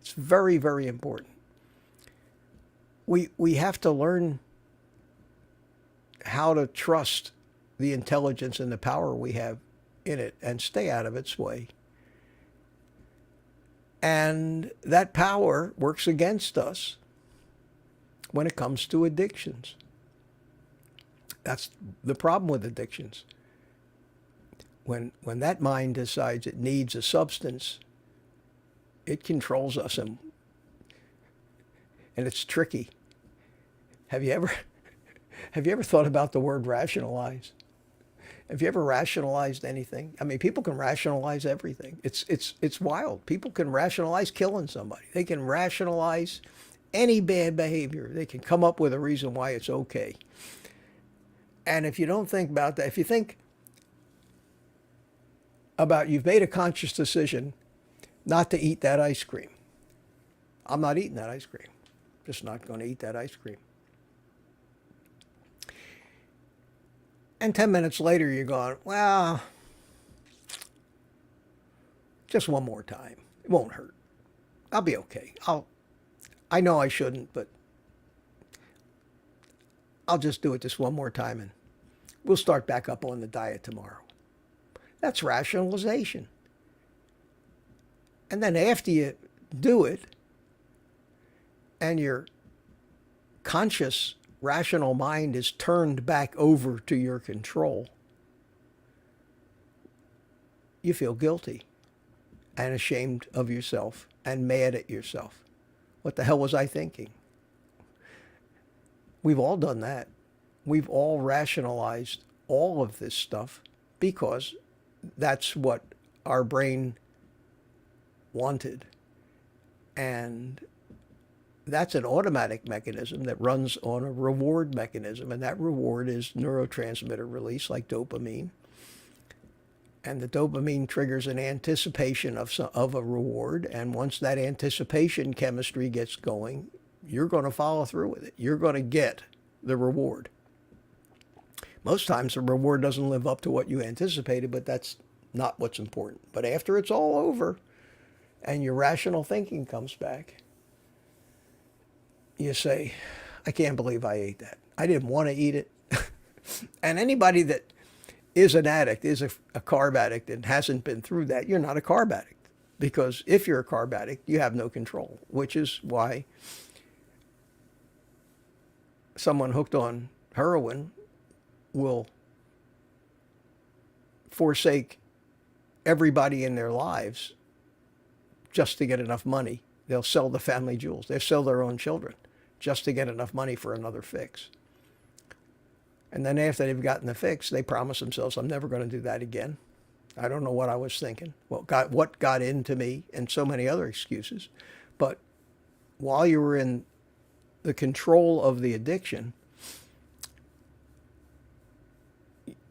It's very, very important. We have to learn how to trust the intelligence and the power we have in it and stay out of its way. And that power works against us when it comes to addictions. That's the problem with addictions. When that mind decides it needs a substance, it controls us, and it's tricky. Have you ever thought about the word rationalize? Have you ever rationalized anything? I mean, people can rationalize everything. It's wild. People can rationalize killing somebody. They can rationalize any bad behavior. They can come up with a reason why it's okay. And if you don't think about that, if you think about you've made a conscious decision not to eat that ice cream. I'm not eating that ice cream. Just not going to eat that ice cream. And 10 minutes later, you're going, well, just one more time. It won't hurt. I'll be okay. I know I shouldn't, but I'll just do it just one more time, and we'll start back up on the diet tomorrow. That's rationalization. And then after you do it, and your conscious rational mind is turned back over to your control, you feel guilty and ashamed of yourself and mad at yourself. What the hell was I thinking? We've all done that. We've all rationalized all of this stuff because that's what our brain wanted. And that's an automatic mechanism that runs on a reward mechanism, and that reward is neurotransmitter release like dopamine. And the dopamine triggers an anticipation of a reward, and once that anticipation chemistry gets going, you're going to follow through with it. You're going to get the reward. Most times the reward doesn't live up to what you anticipated, but that's not what's important. But after it's all over and your rational thinking comes back, you say, I can't believe I ate that. I didn't want to eat it. And anybody that is an addict, is a carb addict, and hasn't been through that, you're not a carb addict. Because if you're a carb addict, you have no control, which is why someone hooked on heroin will forsake everybody in their lives just to get enough money They'll sell the family jewels. They'll sell their own children just to get enough money for another fix. And then after they've gotten the fix, they promise themselves, I'm never going to do that again. I don't know what I was thinking, what got into me, and so many other excuses. But while you were in the control of the addiction,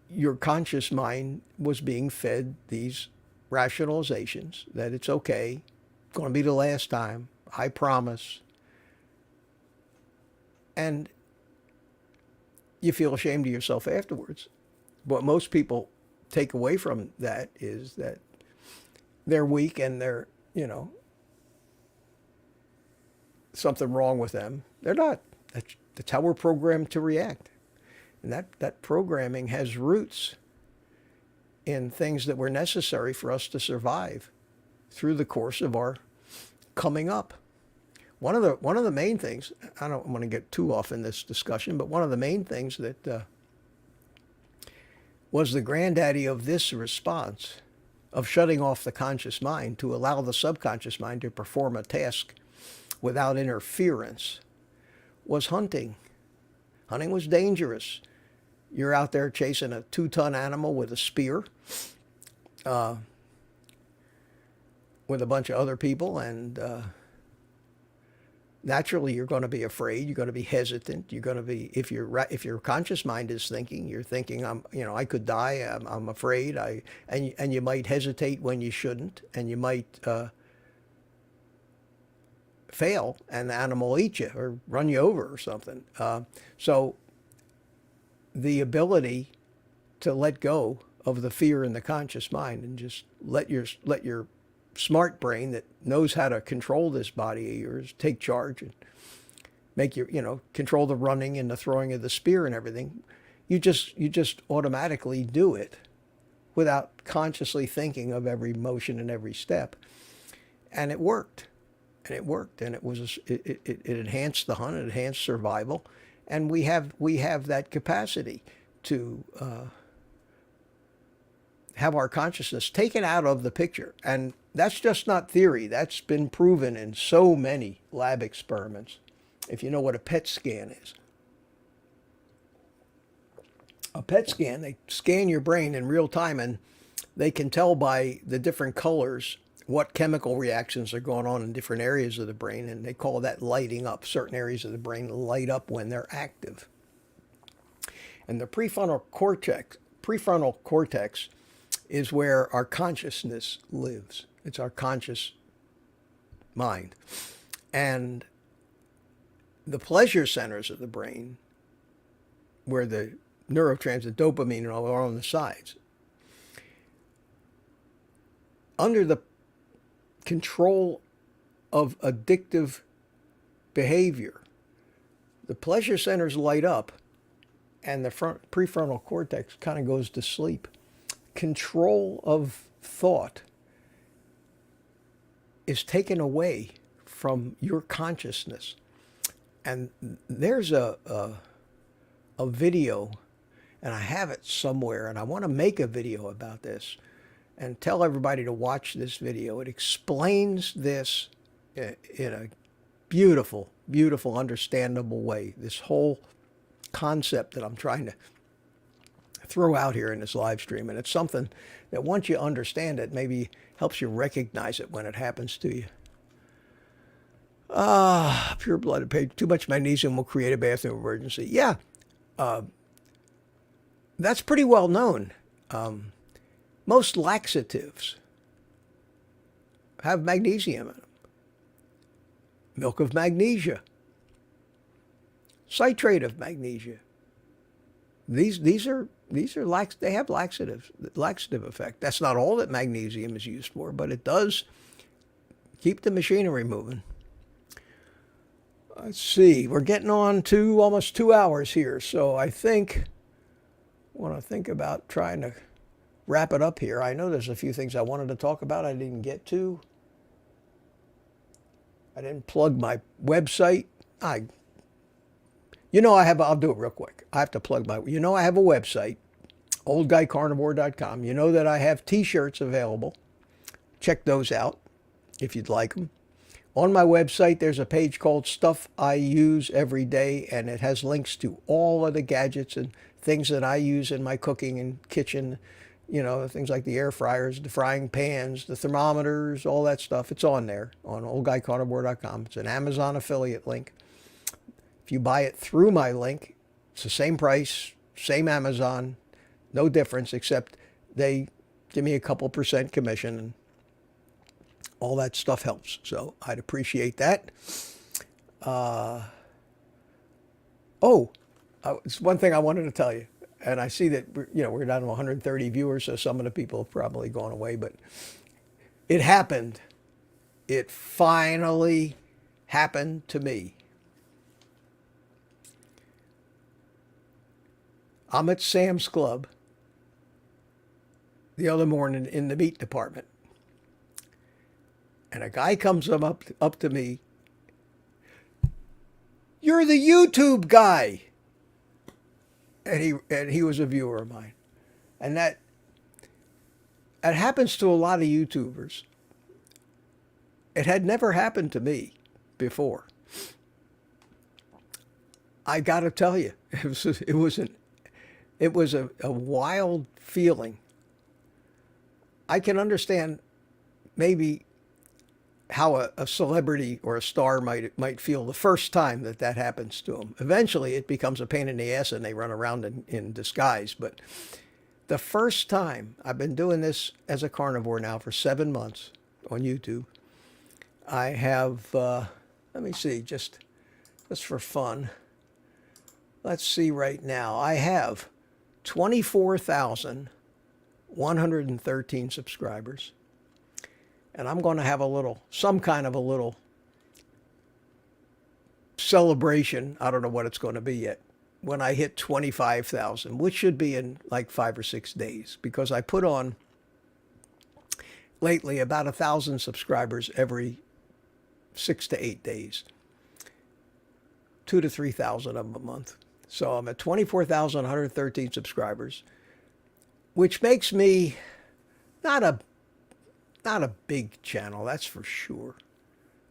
your conscious mind was being fed these rationalizations that it's okay, it's going to be the last time, I promise. And you feel ashamed of yourself afterwards. What most people take away from that is that they're weak and they're, something wrong with them. They're not. That's how we're programmed to react. And that programming has roots in things that were necessary for us to survive through the course of our coming up. One of the main things, I don't want to get too off in this discussion, but one of the main things that was the granddaddy of this response of shutting off the conscious mind to allow the subconscious mind to perform a task without interference was hunting. Hunting was dangerous. You're out there chasing a 2-ton animal with a spear with a bunch of other people, and naturally you're going to be afraid. You're going to be hesitant. You're going to be, if your conscious mind is thinking, you're thinking, I could die. I'm afraid. And you might hesitate when you shouldn't, and you might fail, and the animal will eat you or run you over or something. So the ability to let go of the fear in the conscious mind and just let your smart brain that knows how to control this body of yours take charge and make control the running and the throwing of the spear and everything. You just automatically do it without consciously thinking of every motion and every step. And it worked. And it worked. And it enhanced the hunt, it enhanced survival. And we have that capacity to have our consciousness taken out of the picture. And that's just not theory. That's been proven in so many lab experiments. If you know what a PET scan is. A PET scan, they scan your brain in real time, and they can tell by the different colors what chemical reactions are going on in different areas of the brain, and they call that lighting up. Certain areas of the brain light up when they're active. And the prefrontal cortex is where our consciousness lives. It's our conscious mind. And the pleasure centers of the brain, where the neurotransmitter, dopamine, and all are on the sides. Under the control of addictive behavior, the pleasure centers light up and the prefrontal cortex kind of goes to sleep. Control of thought is taken away from your consciousness. And there's a video, and I have it somewhere, and I want to make a video about this and tell everybody to watch this video. It explains this in a beautiful, beautiful, understandable way. This whole concept that I'm trying to throw out here in this live stream. And it's something that once you understand it, maybe helps you recognize it when it happens to you. Pure blood, too much magnesium will create a bathroom emergency. Yeah, that's pretty well known. Most laxatives have magnesium in them. Milk of magnesia. Citrate of magnesia. These are they have laxative effect. That's not all that magnesium is used for, but it does keep the machinery moving. Let's see, we're getting on to almost 2 hours here, so I want to think about trying to wrap it up here. I know there's a few things I wanted to talk about I didn't get to. I didn't plug my website. I'll do it real quick. I have to plug I have a website, oldguycarnivore.com. You know that I have t-shirts available. Check those out if you'd like them. On my website, there's a page called Stuff I Use Every Day, and it has links to all of the gadgets and things that I use in my cooking and kitchen. You know, things like the air fryers, the frying pans, the thermometers, all that stuff. It's on there on oldguycarnivore.com. It's an Amazon affiliate link. If you buy it through my link, it's the same price, same Amazon, no difference, except they give me a couple % commission, and all that stuff helps. So I'd appreciate that. It's one thing I wanted to tell you. And I see that we're down to 130 viewers, so some of the people have probably gone away. But it happened. It finally happened to me. I'm at Sam's Club the other morning in the meat department, and a guy comes up to me. "You're the YouTube guy." And he was a viewer of mine. And that happens to a lot of YouTubers. It had never happened to me before. I got to tell you, it was a wild feeling. I can understand maybe how a celebrity or a star might feel the first time that happens to them. Eventually, it becomes a pain in the ass and they run around in disguise. But the first time, I've been doing this as a carnivore now for 7 months on YouTube. I have, let me see, just for fun. Let's see right now. I have 24,113 subscribers. And I'm going to have some kind of a little celebration. I don't know what it's going to be yet. When I hit 25,000, which should be in like 5 or 6 days, because I put on lately about 1,000 subscribers every 6 to 8 days, 2 to 3,000 of them a month. So I'm at 24,113 subscribers, which makes me not a big channel, that's for sure.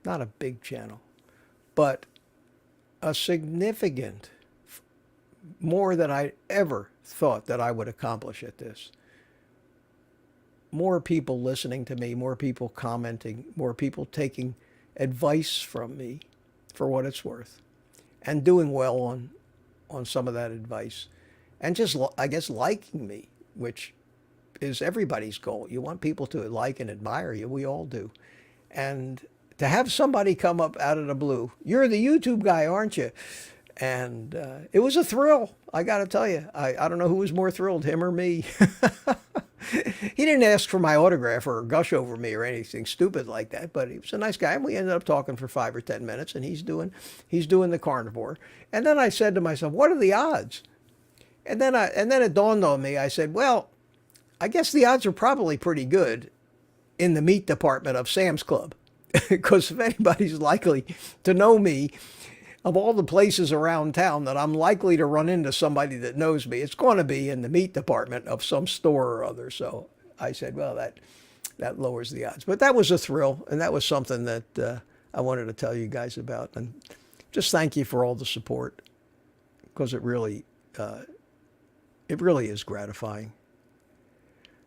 Not a big channel, but a significant, more than I ever thought that I would accomplish at this. More people listening to me, more people commenting, more people taking advice from me for what it's worth, and doing well on some of that advice, and just, I guess, liking me, which is everybody's goal. You want people to like and admire you. We all do. And to have somebody come up out of the blue, "You're the YouTube guy, aren't you?" And it was a thrill. I got to tell you, I don't know who was more thrilled, him or me. He didn't ask for my autograph or gush over me or anything stupid like that, but he was a nice guy. And we ended up talking for 5 or 10 minutes, and he's doing the carnivore. And then I said to myself, what are the odds? And then it dawned on me. I said, well, I guess the odds are probably pretty good in the meat department of Sam's Club. Because if anybody's likely to know me, of all the places around town that I'm likely to run into somebody that knows me, it's going to be in the meat department of some store or other. So I said, well, that lowers the odds. But that was a thrill, and that was something that I wanted to tell you guys about. And just thank you for all the support, because it really is gratifying.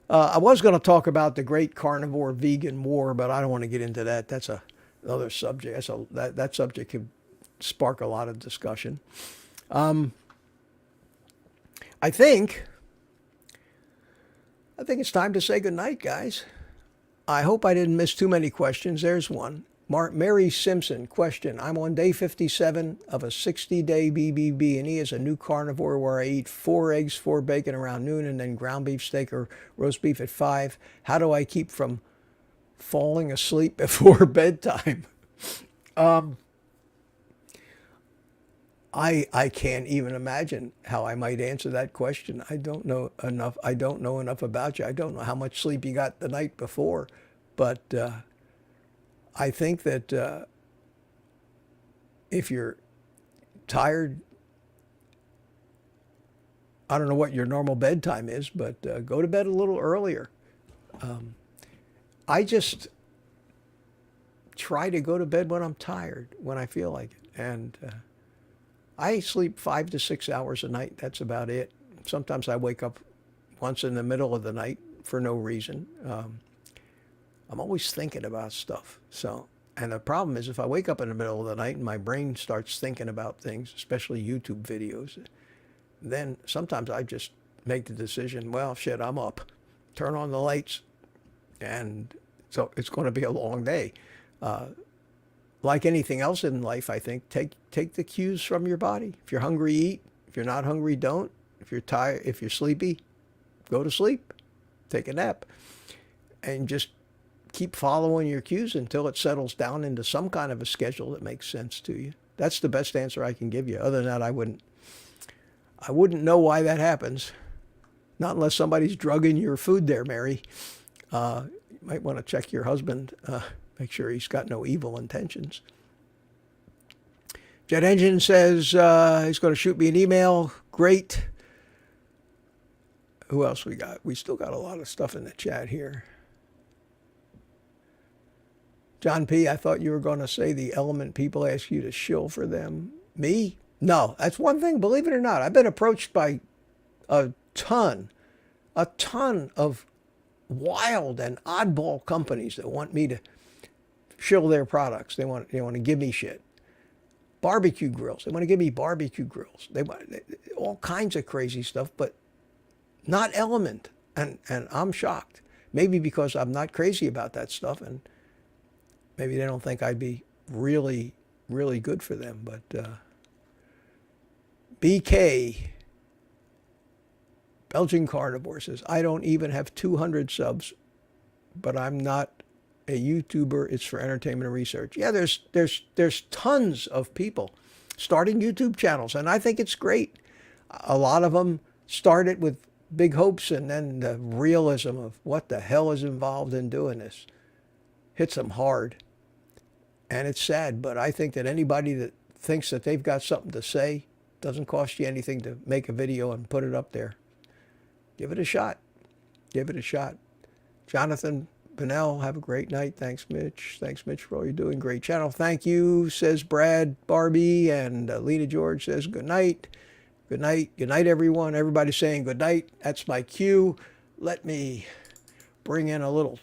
I was going to talk about the great carnivore vegan war, but I don't want to get into that. That's another subject. That subject could spark a lot of discussion. I think it's time to say goodnight, guys. I hope I didn't miss too many questions. There's one. Mary Simpson, question. I'm on day 57 of a 60-day BBB, and he is a new carnivore where I eat 4 eggs, 4 bacon around noon, and then ground beef steak or roast beef at 5. How do I keep from falling asleep before bedtime? I can't even imagine how I might answer that question. I don't know enough. I don't know enough about you. I don't know how much sleep you got the night before, but I think that if you're tired, I don't know what your normal bedtime is, but go to bed a little earlier. I just try to go to bed when I'm tired, when I feel like it. And I sleep 5 to 6 hours a night. That's about it. Sometimes I wake up once in the middle of the night for no reason. I'm always thinking about stuff. So, and the problem is if I wake up in the middle of the night and my brain starts thinking about things, especially YouTube videos, then sometimes I just make the decision, well, shit, I'm up. Turn on the lights. And so it's going to be a long day. Like anything else in life, I think, take the cues from your body. If you're hungry, eat. If you're not hungry, don't. If you're tired, if you're sleepy, go to sleep. Take a nap. And just keep following your cues until it settles down into some kind of a schedule that makes sense to you. That's the best answer I can give you. Other than that, I wouldn't know why that happens. Not unless somebody's drugging your food there, Mary. You might want to check your husband. Make sure he's got no evil intentions. Jet Engine says he's going to shoot me an email. Great. Who else we got? We still got a lot of stuff in the chat here. John P., I thought you were going to say the Element people ask you to shill for them. Me? No, that's one thing, believe it or not. I've been approached by a ton of wild and oddball companies that want me to shill their products. They want to give me shit. Barbecue grills. They want to give me barbecue grills. They want all kinds of crazy stuff, but not Element. And I'm shocked. Maybe because I'm not crazy about that stuff, and maybe they don't think I'd be really, really good for them. But BK, Belgian Carnivore, says, I don't even have 200 subs, but I'm not a YouTuber. It's for entertainment and research. Yeah, there's tons of people starting YouTube channels, and I think it's great. A lot of them started with big hopes, and then the realism of what the hell is involved in doing this hits them hard. And it's sad, but I think that anybody that thinks that they've got something to say, doesn't cost you anything to make a video and put it up there. Give it a shot. Give it a shot. Jonathan Bonnell, have a great night. Thanks, Mitch. Thanks, Mitch, for all you're doing. Great channel. Thank you, says Brad Barbie. And Lena George says good night. Good night. Good night, everyone. Everybody's saying good night. That's my cue. Let me bring in a little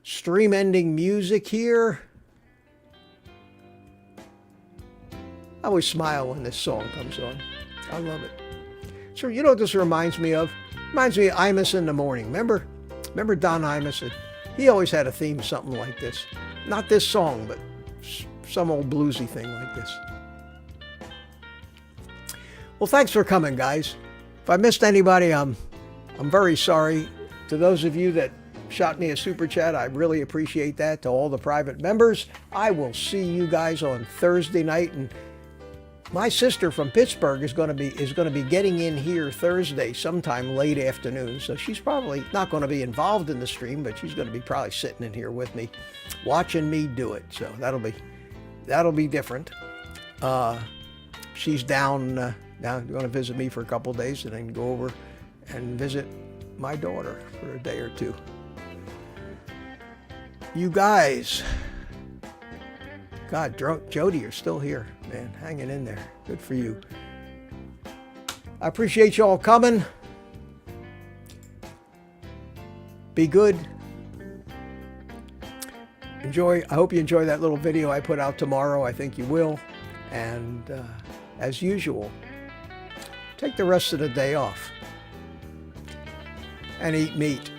stream-ending music here. I always smile when this song comes on. I love it. So you know what this reminds me of? Reminds me of Imus in the Morning. Remember Don Imus? He always had a theme something like this. Not this song, but some old bluesy thing like this. Well, thanks for coming, guys. If I missed anybody, I'm very sorry. To those of you that shot me a super chat, I really appreciate that. To all the private members, I will see you guys on Thursday night. And my sister from Pittsburgh is going to be getting in here Thursday sometime late afternoon. So she's probably not going to be involved in the stream, but she's going to be probably sitting in here with me, watching me do it. So that'll be different. She's down going to visit me for a couple of days, and then go over and visit my daughter for a day or two. You guys, God, Jody, you're still here, man, hanging in there. Good for you. I appreciate you all coming. Be good. Enjoy. I hope you enjoy that little video I put out tomorrow. I think you will. And as usual, take the rest of the day off and eat meat.